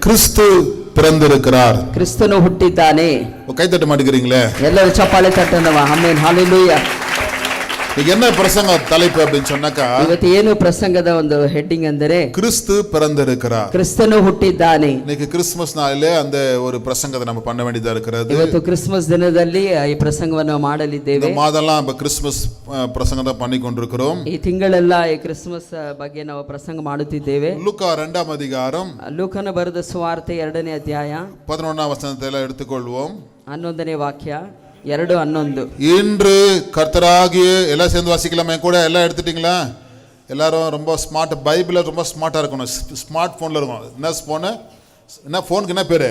கிறிஸ்து பிறந்திருக்கிறார். ಕ್ರಿಸ್ತನು ಹುಟ್ಟಿದ್ದಾನೆ. கை தட்ட மாட்டேங்கிறீங்களே? ಎಲ್ಲರೂ ಚಪ್ಪಾಳೆ ತಟ್ಟೋಣ. Amen, hallelujah. என்ன பிரசங்க தலைப்பு அப்படின்னு சொன்னாக்கா, ಇವತ್ತು ಏನು ಪ್ರಸಂಗದ ಒಂದು ಹೆಡ್ಡಿಂಗ್ ಅಂದರೆ கிறிஸ்து பிறந்திருக்கிறார். ಕ್ರಿಸ್ತನು ಹುಟ್ಟಿದ್ದಾನೆ. இன்னைக்கு கிறிஸ்மஸ் நாளிலே அந்த ஒரு பிரசங்கத்தை நம்ம பண்ண வேண்டியதா இருக்கிறது. ಇವತ್ತು ಕ್ರಿಸ್ಮಸ್ ದಿನದಲ್ಲಿ ಈ ಪ್ರಸಂಗವನ್ನು ಮಾಡಲಿದ್ದೇವೆ. இந்த மாதம்லாம் நம்ம கிறிஸ்மஸ் பிரசங்கத்தை பண்ணி கொண்டிருக்கிறோம். ಈ ತಿಂಗಳೆಲ್ಲ ಈ ಕ್ರಿಸ್ಮಸ್ ಬಗ್ಗೆ ನಾವು ಪ್ರಸಂಗ ಮಾಡುತ್ತಿದ್ದೇವೆ. லூக்கா 2ஆம் அதிகாரம், ಲೂಕನ ಬರೆದ ಸುವಾರ್ತೆ 2ನೇ ಅಧ್ಯಾಯ 11ஆம் வசனத்தை எடுத்துக்கொள்வோம். 11ನೇ ವಾಕ್ಯ 2:11. இன்று கர்த்தராகிய எல்லாம் சேர்ந்து வாசிக்கலாமே கூட? எல்லாம் எடுத்துட்டீங்களா? எல்லாரும் ரொம்ப ஸ்மார்ட், பைபிளில் ரொம்ப ஸ்மார்ட்டாக இருக்கணும். ஸ்மார்ட் ஃபோனில் இருக்கும். என்ன ஃபோனு? என்ன ஃபோனுக்கு என்ன பேர்?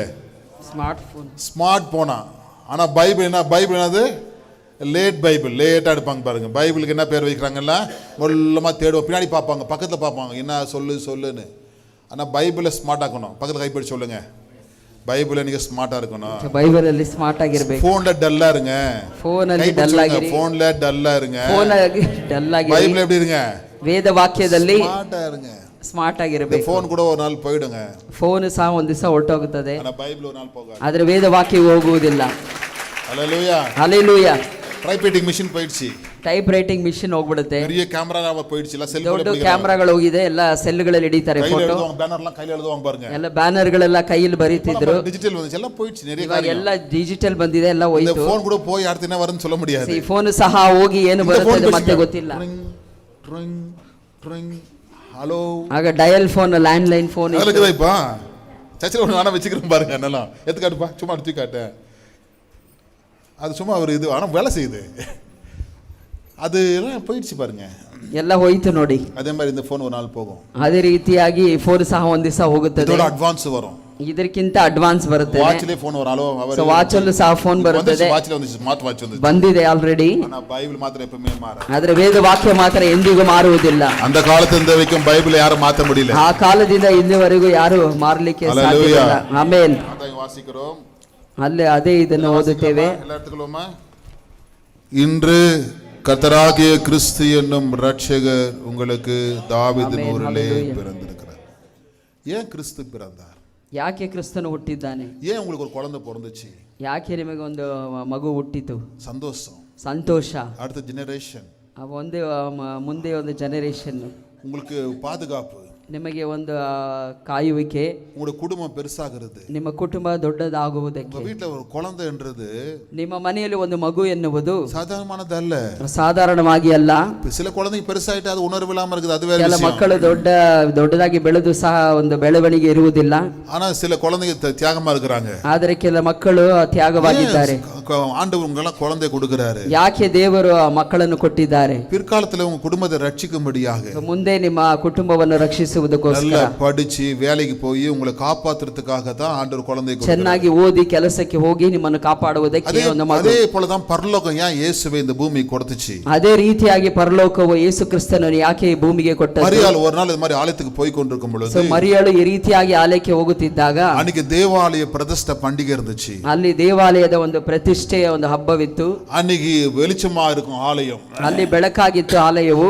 Smart phone. ஸ்மார்ட் ஃபோனா? ஆனால் பைபிள் என்ன? பைபிள் என்னது? Late Bible. லேட்டாக எடுப்பாங்க பாருங்கள். பைபிளுக்கு என்ன பேர் வைக்கிறாங்கல்ல, மொல்லமாக தேடுவோம், பின்னாடி பார்ப்பாங்க, பக்கத்தில் பார்ப்பாங்க, என்ன சொல்லுன்னு. ஆனால் பைபிளை ஸ்மார்ட் ஆக்கணும். பக்கத்தில் கைப்பிடி சொல்லுங்கள், பைபிள்ல நீங்க ஸ்மார்ட்டா இருக்கணும். பைபிள்ல ஸ்மார்ட் ಆಗಿರಬೇಕು. ஃபோன்ல டல்லா இருங்க. ಫೋನಲ್ಲಿ ಡಲ್ ಆಗಿರಿ. ஃபோன்ல டல்லா இருங்க. ಫೋನಲ್ಲಿ ಡಲ್ ಆಗಿರಿ. பைபிள்ல எப்படி இருங்க? ವೇದ ವಾಕ್ಯದಲ್ಲಿ ಸ್ಮಾರ್ಟಾ இருங்க. ಸ್ಮಾರ್ಟ್ ಆಗಿರಬೇಕು. ಫೋನ್ ಕೂಡ ಒಂದು ನಾள் போய்டுங்க. ಫೋನ್ ಸಹ ಒಂದು ದಿವಸ ಹೊರಟೋಗುತ್ತದೆ. ಆனா ಬೈಬಲ್ ಒಂದು ನಾள் ಹೋಗಲ್ಲ. ಆದರೆ ವೇದ ವಾಕ್ಯ ಹೋಗುವುದಿಲ್ಲ. ஹalleluya. ஹalleluya. டைப்ரைட்டிங் ಮಿಷಿನ್ போயிடுச்சு. ಟೈಪ್ ರೈಟಿಂಗ್ ಮಿಷಿನ್ ಹೋಗ್ಬಿಡುತ್ತೆ. பெரிய கேமரா போயிடுச்சு. ಎಲ್ಲ ಸೆಲ್ ದೊಡ್ಡ ಕ್ಯಾಮೆರಾಗಳು ಹೋಗಿದೆ. ಎಲ್ಲ ಸೆಲ್ಗಳಲ್ಲಿ ಹಿಡಿತಾರೆ ಫೋಟೋ. ಬ್ಯಾನರ್லாம் கையில எழுதுவாங்க பாருங்க. ಎಲ್ಲ ಬ್ಯಾನರ್ಗಳೆಲ್ಲ ಕೈಯಲ್ಲಿ ಬರೀತಿದ್ರು. ಡಿಜಿಟಲ್ வந்துச்சு, ಎಲ್ಲ போயிடுச்சு. நிறைய ಕಾಲ ಎಲ್ಲ ಡಿಜಿಟಲ್ ಬಂದಿದೆ, ಎಲ್ಲ ಹೋಯ್ತು. இந்த ಫೋನ್ ಕೂಡ போய் அடுத்து என்ன வரும்னு சொல்ல முடியாது. ಈ ಫೋನ್ ಸಹ ಹೋಗಿ ಏನು ಬರುತ್ತೆ ಮತ್ತೆ ಗೊತ್ತಿಲ್ಲ. ட்ரிங் ட்ரிங் ஹலோ. ಆಗ dial phone, land line phone இருக்குதா? இப்ப சர்ச்சில் ஒன்று வேணா வச்சுக்கிறோம் பாருங்க. என்னெல்லாம் எடுத்துக்காட்டுப்பா, சும்மா எடுத்து காட்டேன். அது சும்மா ஒரு இது, ஆனால் வேலை செய்யுது. அது எல்லாம் போயிடுச்சு பாருங்க, ಎಲ್ಲ ಹೋಯ್ತು ನೋಡಿ. அதே மாதிரி இந்த ஃபோன் ஒரு நாள் போகும். ಅದೇ ರೀತಿಯಾಗಿ ಫೋನ್ ಸಹ ಒಂದು ದಿವಸ ಹೋಗುತ್ತದೆ. இதோட அட்வான்ஸ் வரும். ಇದಕ್ಕಿಂತ ಅಡ್ವಾನ್ಸ್ ಬರುತ್ತೆ. ವಾಚ್ಲೇ ಫೋನ್ ವರalo ಸೊ ವಾಚ್ ಅಲ್ಲೂ ಸಹ ಫೋನ್ ಬರುತ್ತದೆ. ವಾಚ್ಲೇ ಒಂದು ಸ್ಮಾರ್ಟ್ ವಾಚ್ ಬಂದಿದೆ ಆಲ್ರೆಡಿ. ಆனா ಬೈಬಲ್ ಮಾತ್ರ எப்பவுமே மாறாது. ಆದರೆ ವೇದ ವಾಕ್ಯ ಮಾತ್ರ ಎಂದಿಗೂ ಮಾರುವುದಿಲ್ಲ. அந்த காலத்திலிருந்து வரைக்கும் பைபிள் யாரும் மாத்த முடியல. ಆ ಕಾಲದಿಂದ ಇಲ್ಲಿವರೆಗೂ ಯಾರು ಮಾರಲಿಕ್ಕೆ ಸಾಧ್ಯವಿಲ್ಲ. ಆಮೆನ್. அதை வாசிக்கிறோம். ಅಲ್ಲಿ ಅದೇ ಇದನ್ನು ಓದುತ್ತೇವೆ. ಎಲ್ಲ எடுத்துக்கலாமா? இன்று கர்த்தராகிய கிறிஸ்து என்னும் ரட்சகர் உங்களுக்கு தாவீதின் ஊரிலே பிறந்திருக்கிறார். ஏன் கிறிஸ்து பிறந்தார்? ಯಾಕೆ ಕ್ರಿಸ್ತನು ಹುಟ್ಟಿದ್ದಾನೆ? ஏன் உங்களுக்கு ஒரு குழந்தை பிறந்துச்சு? ಯಾಕೆ ನಿಮಗೆ ಒಂದು ಮಗು ಹುಟ್ಟಿತು? சந்தோஷம், ಸಂತೋಷ. அடுத்த ஜெனரேஷன், ಒಂದು ಮುಂದೆ ಒಂದು ಜನರೇಷನ್, உங்களுக்கு பாதுகாப்பு, ನಿಮಗೆ ಒಂದು ಕಾಯುವಿಕೆ, உங்களுடைய குடும்பம் பெருசாகிறது, ನಿಮ್ಮ ಕುಟುಂಬ ದೊಡ್ಡದಾಗುವುದಕ್ಕೆ. வீட்டுல ஒரு குழந்தைன்றது, ನಿಮ್ಮ ಮನೆಯಲ್ಲಿ ಒಂದು ಮಗು ಎನ್ನುವುದು சாதாரணமானதல்ல. ಸಾಧಾರಣವಾಗಿ ಅಲ್ಲ. சில குழந்தைங்க பெருசாயிட்டு அது உணர்வு இல்லாம இருக்குது, அது வேற ಕೆಲ விஷயம். ಮಕ್ಕಳು ದೊಡ್ಡದಾಗಿ ಬೆಳೆದು ಸಹ ಒಂದು ಬೆಳವಣಿಗೆ ಇರುವುದಿಲ್ಲ. ஆனா சில குழந்தைங்க தியாகமா இருக்கிறாங்க. ಆದರೆ ಕೆಲ ಮಕ್ಕಳು ತ್ಯಾಗವಾಗಿದ್ದಾರೆ. ஆண்டவர் உங்களெல்லாம் குழந்தை கொடுக்கிறாரு. ಯಾಕೆ ದೇವರು ಮಕ್ಕಳನ್ನು ಕೊಟ್ಟಿದ್ದಾರೆ? பிற்காலத்துல உங்க குடும்பத்தை ரட்சிக்கும்படியாக, ಮುಂದೆ ನಿಮ್ಮ ಕುಟುಂಬವನ್ನು ರಕ್ಷಿಸುವುದಕ್ಕೋಸ್ಕರ, படிச்சு வேலைக்கு போய் உங்களை காப்பாத்துறதுக்காக தான் ஆண்டவர் குழந்தை கொடுக்கிறார். ಚೆನ್ನಾಗಿ ಓದಿ ಕೆಲಸಕ್ಕೆ ಹೋಗಿ ನಿಮ್ಮನ್ನು ಕಾಪಾಡುವುದಕ್ಕೆ ಒಂದು ಮಗು. அதே போல தான் பரலோகம் ஏன் இயேசுவை இந்த பூமிக்கு கொடுத்துச்சு? ಅದೇ ರೀತಿಯಾಗಿ ಪರಲೋಕವು ಯೇಸು ಕ್ರಿಸ್ತನನ್ನು ಯಾಕೆ ಈ ಭೂಮಿಗೆ ಕೊಟ್ಟದ್ದು? மரியாள் ஒரு நாள் இந்த மாதிரி ஆலயத்துக்கு போய் கொண்டிருக்கும் பொழுது, ಮರಿಯಳು ಈ ರೀತಿಯಾಗಿ ಆಲಯಕ್ಕೆ ಹೋಗುತ್ತಿದ್ದಾಗ அன்னைக்கு தேவாலய பிரதிஷ்டை பண்டிகை இருந்துச்சு. ಅಲ್ಲಿ ದೇವಾಲಯದ ಒಂದು ಪ್ರತಿಷ್ಠೆಯ ಒಂದು ಹಬ್ಬವಿತ್ತು. அன்னைக்கு வெளிச்சமா இருக்கும் ஆலயம், ಅಲ್ಲಿ ಬೆಳಕಾಗಿತ್ತು ಆಲಯವು.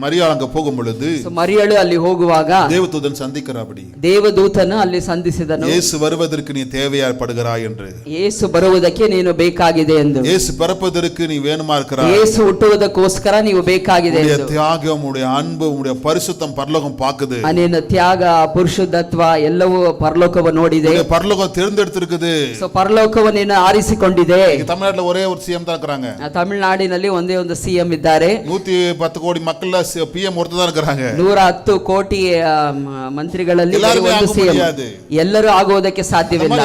மரியாள் அங்க போகும் பொழுது ಮರಿಯಳು ಅಲ್ಲಿ ಹೋಗುವಾಗ தேவதூதன் சந்திக்கிறாபடி, ದೇವದೂತನು ಅಲ್ಲಿ ಸಂಧಿಸಿದನು. இயேசு வருவதற்கு நீ தேவைப்படுகிறாய் என்று, ಯೇಸು ಬರುವುದಕ್ಕೆ ನೀನು ಬೇಕಾಗಿದೆ ಎಂದು, இயேசு பிறப்பதற்கு நீ வேணுமா இருக்கிறாய், ಯೇಸು ಹುಟ್ಟುವುದಕ್ಕೋಸ್ಕರ ನೀವು ಬೇಕಾಗಿದೆ ಎಂದು. தியாகம், உடைய அன்பு, உடைய பரிசுத்தம் பரலோகம் பாக்குது. ನಿನ್ನ ತ್ಯಾಗ, ಪರಿಶುದ್ಧತ್ವ ಎಲ್ಲವೂ ಪರಲೋಕವು ನೋಡಿದೆ. பரலோகம் தேர்ந்தெடுத்திருக்குது. ಸೊ ಪರಲೋಕವು ನೀನು ಆರಿಸಿಕೊಂಡಿದೆ. தமிழ்நாட்டுல ஒரே ஒரு சிஎம் தான் இருக்கிறாங்க. ತಮಿಳುನಾಡಿನಲ್ಲಿ ಒಂದೇ ಒಂದು ಸಿಎಂ ಇದ್ದಾರೆ. 110 கோடி மக்கள் பிஎம் ஒருத்தர் தான் இருக்காங்க. 110 ಕೋಟಿ ಮಂತ್ರಿಗಳಲ್ಲಿ ಒಂದು ಸಿಎಂ. ಎಲ್ಲರೂ ಆಗುವುದಕ್ಕೆ ಸಾಧ್ಯವಿಲ್ಲ.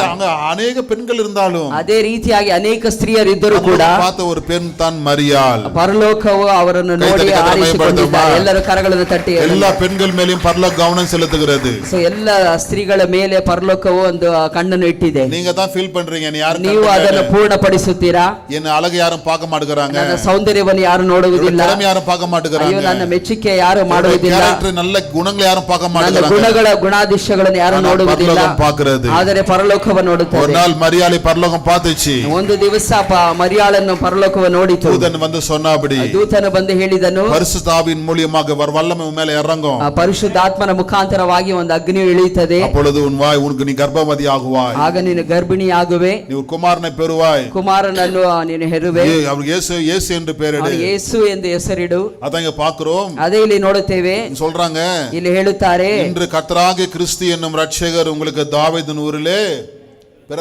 ಅನೇಕ பெண்கள் இருந்தாலும், ಅದೇ ರೀತಿಯಾಗಿ ಅನೇಕ ಸ್ತ್ರೀಯರಿದ್ದರೂ ಕೂಡ பார்த்த ஒரு பெண் தான் மரியாள். ಪರಲೋಕವು ಅವರನ್ನು ನೋಡಿ ಆರಿಸಿಕೊಂಡಿದ್ದಾರೆ. ಎಲ್ಲರೂ ಕರಗಳನ್ನು ತಟ್ಟಿ, எல்லா பெண்கள் மேலேயும் பரலோக கவனம் செலுத்துகிறது. ಸೊ ಎಲ್ಲ ಸ್ತ್ರೀಗಳ ಮೇಲೆ ಪರಲೋಕವು ಒಂದು ಕಣ್ಣನ್ನು ಇಟ್ಟಿದೆ. நீங்க தான் ಫೀಲ್ பண்றீங்க, ನೀವು ಅದನ್ನು ಪೂರ್ಣಪಡಿಸುತ್ತೀರಾ? என்ன அழகு யாரும் பார்க்க மாட்டேங்கறாங்க, ನನ್ನ ಸೌಂದರ್ಯವನ್ನು ಯಾರು ನೋಡುವುದಿಲ್ಲ, யாரும் பார்க்க மாட்டேங்கறாங்க, ನನ್ನ ನನ್ನ ಮೆಚ್ಚುಗೆ ಯಾರು ಮಾಡುವುದಿಲ್ಲ, கேரக்டர் நல்ல குணங்களை யாரும் பார்க்க ನನ್ನ மாட்டாங்க. ಗುಣಗಳ ಗುಣಾದಿಶಗಳನ್ನು ಯಾರು ನೋಡುವುದಿಲ್ಲ, பார்க்கிறது. ಆದರೆ ಪರಲೋಕವನ್ನು ನೋಡುತ್ತಾರೆ. ஒரு நாள் மரியாதை பரலோகம் பார்த்துச்சு. ಒಂದು ದಿವಸ ಮರಿಯಾಳನ್ನು ಪರಲೋಕವು ನೋಡಿತು. தூதன் வந்து சொன்னாபடி, ದೂತನು ಬಂದು ಹೇಳಿದನು, பரிசுத்த ஆவியின் மூலமாக வல்லமை உன் மேல இறங்கும், ಪರಿಶುದ್ಧಾತ್ಮನ ಮುಖಾಂತರವಾಗಿ ಒಂದು ಅಗ್ನಿಯು ಇಳಿಯುತ್ತದೆ. அப்பொழுது உன் வாய் உனக்கு நீ கர்ப்பவதி ஆகுவாய், ಆಗ ನೀನು ಗರ್ಭಿಣಿಯಾಗುವೆ, நீ ஒரு குமாரனை பெறுவாய், ಕುಮಾರನನ್ನು ನೀನು ಹೆರುವೆ, அவர் இயேசு என்று பெயரிடு. ಯೇಸು ಎಂದು ಹೆಸರಿಡು. அதான் இங்க பார்க்கிறோம். ಅದೇ ಇಲ್ಲಿ ನೋಡುತ್ತೇವೆ, சொல்றாங்க, ಇಲ್ಲಿ ಹೇಳುತ್ತಾರೆ, இன்று கர்த்தராகிய கிறிஸ்து என்னும் ரட்சகர் உங்களுக்கு தாவீதின் ஊரிலே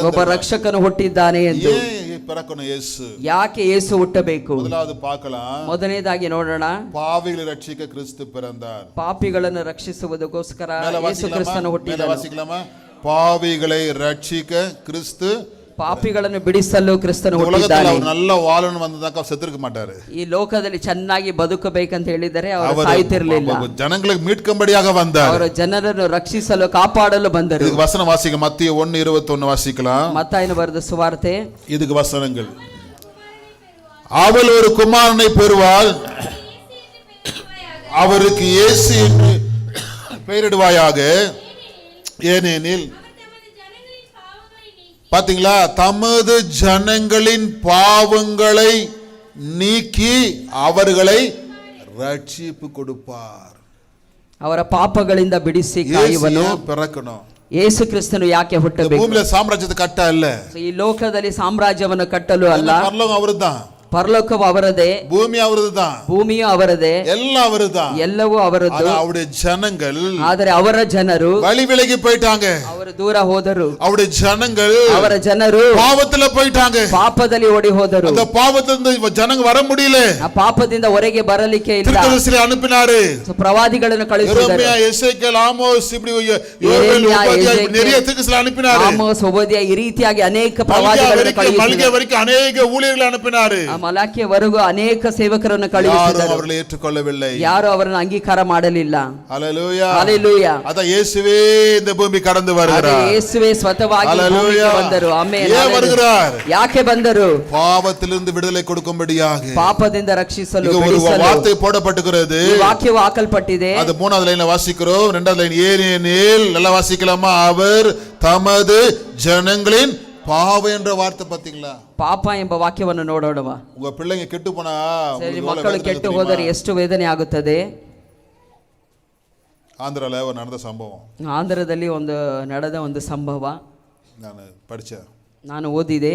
ಒಬ್ಬ ರಕ್ಷಕನು ಹುಟ್ಟಿದ್ದಾನೆ ಎಂದು. பிறக்கணும் இயேசு. ಯಾಕೆ ಯೇಸು ಹುಟ್ಟಬೇಕು? முதலாவது பார்க்கலாம், ಮೊದಲನೇದಾಗಿ ನೋಡೋಣ, பாவிகளை ரட்சிக்க கிறிஸ்து பிறந்தார். ಪಾಪಿಗಳನ್ನು ರಕ್ಷಿಸುವುದಕ್ಕೋಸ್ಕರ ಯೇಸು ಕ್ರಿಸ್ತನು ಹುಟ್ಟಿದನು. வாசிக்கலாமா? பாவிகளை ரட்சிக்க கிறிஸ்து, ಪಾಪಿಗಳನ್ನು ಬಿಡಿಸಲು ಕ್ರಿಸ್ತನು உலகத்துல ಹುಟ್ಟಿದ್ದಾನೆ. அவர் நல்ல வாழணும் வந்ததாக்க செத்துருக்க மாட்டாரு. ಈ ಲೋಕದಲ್ಲಿ ಚೆನ್ನಾಗಿ ಬದುಕಬೇಕಂತ ಹೇಳಿದರೆ ಅವರು ಸಾಯ್ತಿರ್ಲಿಲ್ಲ. ஜனங்களுக்கு மீட்கும்படியாக வந்தார். ಅವರು ಜನರನ್ನು ರಕ್ಷಿಸಲು ಕಾಪಾಡಲು ಬಂದರು. இதுக்கு வசனம் வாசிக்க, மத்திய 1:21 வாசிக்கலாம். ಮತ್ತಾಯನು ಬರೆದ ಸುವಾರ್ತೆ, இதுக்கு வசனங்கள், அவள் ஒரு குமாரனை பெறுவாள், அவருக்கு இயேசு என்று பெயரிடுவாயாக, ஏனெனில் பாத்தீங்களா, தமது ஜனங்களின் பாவங்களை நீக்கி அவர்களை ரட்சிப்பு கொடுப்பார். ಅವರ ಪಾಪಗಳಿಂದ ಬಿಡಿಸಿ ಕಾಯುವನು. பிறக்கணும். ಯೇಸು ಕ್ರಿಸ್ತನು ಯಾಕೆ ಹುಟ್ಟಬೇಕು? பூமியில சாம்ராஜ்யத்தை கட்ட அல்ல, ಈ ಲೋಕದಲ್ಲಿ ಸಾಮ್ರಾಜ್ಯವನ್ನು ಕಟ್ಟಲು ಅಲ್ಲ. பரலோகம் அவருதான், ಪರಲೋಕವು ಅವರದೇ, பூமி அவருதான், ಭೂಮಿಯು ಅವರದೇ, எல்லாம் அவருதான், ಎಲ್ಲವೂ ಅವರದ್ದು. அவருடைய ஜனங்கள் ಆದರೆ ಅವರ ಜನರು வழி விலகி போயிட்டாங்க. ಅವರು ದೂರ ಹೋದರು. அவருடைய ஜனங்கள் ಅವರ ಜನರು பாவத்துல போயிட்டாங்க. ಪಾಪದಲ್ಲಿ ಓಡಿ ಹೋದರು. அந்த பாவத்திலிருந்து ஜனங்க வர முடியல. ಆ ಪಾಪದಿಂದ ಹೊರಗೆ ಬರಲಿಕ್ಕೆ ಇಲ್ಲ. தீர்க்கதரிசிகளை அனுப்பினாரு, ಪ್ರವಾದಿಗಳನ್ನು ಕಳುಹಿಸಿದರು. ಯೆರೆಮೀಯ, ಎಸೆಕಿಯೇಲ್, ಆಮೋಸ್, இப்படி யோவேல், ஓபதியா, நிறைய தீர்க்கதரிசிகளை அனுப்பினாரு. ಆಮೋಸ್, ಓಬದ್ಯ, ಈ ರೀತಿಯಾಗಿ ಅನೇಕ ಪ್ರವಾದಿಗಳನ್ನು ಕಳುಹಿಸಿದರು. ಮಲ್ಕಿಯ ವರೆಗೆ ಅನೇಕ ஊழியர்களை ಅನುப்பினாரு. ಮಲಾಕಿಯವರೆಗೂ ಅನೇಕ ಸೇವಕರನ್ನು ಕಳುಹಿಸಿದರು. அவர்களை ஏற்றுக்கொள்ளவில்லை, ಯಾರು ಅವರನ್ನು ಅಂಗೀಕಾರ ಮಾಡಲಿಲ್ಲ. ஹல்லேலூயா, ಹಲ್ಲೆಲೂಯಾ. அத இயேசுவே இந்த பூமಿ கடந்து வருகிறார். ಯೇಸುವೇ ಸ್ವತಃವಾಗಿ ಭೂಮಿಗೆ ಬಂದರು. ಆಮೆನ್. ஏன் வருகிறார்? ಯಾಕೆ ಬಂದರು? பாவத்திலிருந்து விடுதலை கொடுக்கும்படியாக, ಪಾಪದಿಂದ ರಕ್ಷಿಸಲು, ஒரு ಬಿಡಿಸಲು. வார்த்தை போடப்பட்டிருக்கிறது. ಈ ವಾಕ್ಯವು ಹಾಕಲ್ಪಟ್ಟಿದೆ. அது 3வது லைன்ல வாசிக்கிறோம். 2வது லைன், ஏனெனில் நல்லா வாசிக்கலாமா, அவர் தமது ஜனங்களின் பாவம் என்ற வார்த்தை பாத்தீங்களா? ಪಾಪ ಎಂಬ ವಾಕ್ಯವನ್ನು ನೋಡೋಣವಾ? உங்க பிள்ளைங்க ಕೆಟ್ಟು போனா, ಮಕ್ಕಳು ಕೆಟ್ಟು ಹೋದರೆ ಎಷ್ಟು ವೇದನೆ ಆಗುತ್ತದೆ. ஆந்திரால ஒரு நடந்த சம்பவம், ಆಂಧ್ರದಲ್ಲಿ ನಡೆದ ಒಂದು ಸಂಭವ நான் படிச்சேன். ನಾನು ಓದಿದೆ.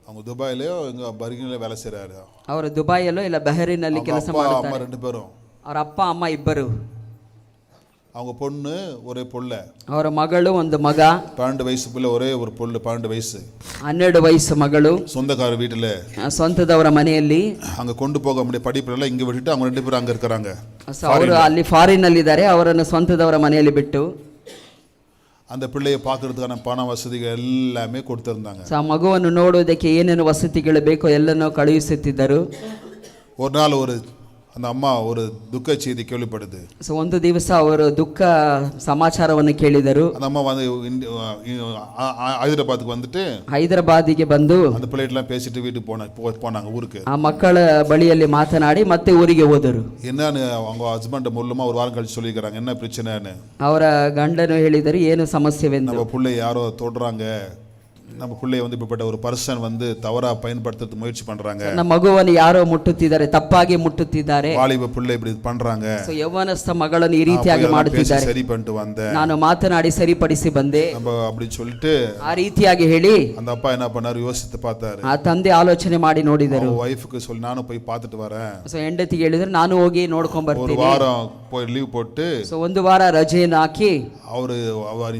அவங்க துபாயிலயோ இங்க பர்கினில வேலை செய்றாரு. ಅವರು ದುಬೈಯಲ್ಲೋ ಇಲ್ಲ ಬಹರಿನಲ್ಲಿ ಕೆಲಸ அம்மா ಮಾಡುತ್ತಾರೆ. 2 பேரும், ಅವರ ಅಪ್ಪ ಅಮ್ಮ ಇಬ್ಬರು. அவங்க பொண்ணு ஒரே புள்ள, ಅವರ ಮಗಳು ಒಂದು ಮಗ, 12 வயசு புள்ள, ஒரே ஒரு புள்ள 12 வயசு, 12 ವಯಸ್ಸು ಮಗಳು. சொந்தக்கார வீட்டுல ಸ್ವಂತದವರ ಮನೆಯಲ್ಲಿ அங்க கொண்டு போக முடிய படிப்புல இங்க விட்டுட்டு அவங்க 2 பேரும் அங்க இருக்காங்க. ಅವರು ಅಲ್ಲಿ ಫಾರಿನ್ ಅಲ್ಲಿ ಇದ್ದಾರೆ. ಅವರನ್ನು ಸ್ವಂತದವರ ಮನೆಯಲ್ಲಿ ಬಿಟ್ಟು அந்த பிள்ளையை பார்க்கறதுக்கான பண வசதிகள் எல்லாமே கொடுத்திருந்தாங்க. ಆ ಮಗುವನ್ನು ನೋಡುವುದಕ್ಕೆ ಏನೇನು ವಸತಿಗಳು ಬೇಕೋ ಎಲ್ಲನೂ ಕಳುಹಿಸುತ್ತಿದ್ದರು. ஒரு நாள் அந்த அம்மா ஒரு துக்க செய்தி கேள்விப்படுது. ಒಂದು ದಿವಸ ಅವರು ದುಃಖ ಸಮಾಚಾರವನ್ನು ಕೇಳಿದರು. அந்த அம்மா வந்து ஹைதராபாத்துக்கு வந்துட்டு ಹೈದರಾಬಾದಿಗೆ ಬಂದು அந்த பிள்ளைகிட்டலாம் பேசிட்டு வீட்டுக்கு போனாங்க ஊருக்கு. ಆ ಮಕ್ಕಳ ಬಳಿಯಲ್ಲಿ ಮಾತನಾಡಿ ಮತ್ತೆ ಊರಿಗೆ ಹೋದರು. என்னன்னு அவங்க ஹஸ்பண்ட் மூலமா ஒரு வாரம் கழிச்சு சொல்லிக்கிறாங்க, என்ன பிரச்சனைன்னு. ಅವರ ಗಂಡನು ಹೇಳಿದರು, ಏನು ಸಮಸ್ಯೆವೆಂದು. நம்ம பிள்ளை யாரோ தொடுறாங்க, நம்ம பிள்ளைய வந்து இப்படிப்பட்ட ஒரு பர்சன் வந்து தவறா பயன்படுத்துறதுக்கு முயற்சி பண்றாங்க, ನಮ್ಮ ಮಗುವನ್ನು ಯಾರೋ ಮುಟ್ಟುತ್ತಿದ್ದಾರೆ, ತಪ್ಪಾಗಿ ಮುಟ್ಟುತ್ತಿದ್ದಾರೆ. வாலிப பிள்ளை இப்படி பண்றாங்க. ಯೌವನಸ್ಥ ಮಗಳನ್ನು ಈ ರೀತಿಯಾಗಿ ಮಾಡುತ್ತಿದ್ದಾರೆ. சரி பண்ணிட்டு வந்தேன், ನಾನು ಮಾತನಾಡಿ ಸರಿಪಡಿಸಿ ಬಂದೆ நம்ம அப்படி சொல்லிட்டு ಆ ರೀತಿಯಾಗಿ ಹೇಳಿ அந்த அப்பா என்ன பண்ணாரு, யோசித்து பார்த்தாரு. ಆ ತಂದೆ ಆಲೋಚನೆ ಮಾಡಿ ನೋಡಿದರು. வைஃப்க்கு சொல்லி நானும் போய் பார்த்துட்டு வரேன். ಹೆಂಡತಿಗೆ ಹೇಳಿದ್ರು, ನಾನು ಹೋಗಿ ನೋಡ್ಕೊಂಡ್ ஒரு ಬರ್ತೀನಿ. வாரம் போய் லீவ் போட்டு ಒಂದು ವಾರ ರಜೆಯನ್ನು ಹಾಕಿ அவரு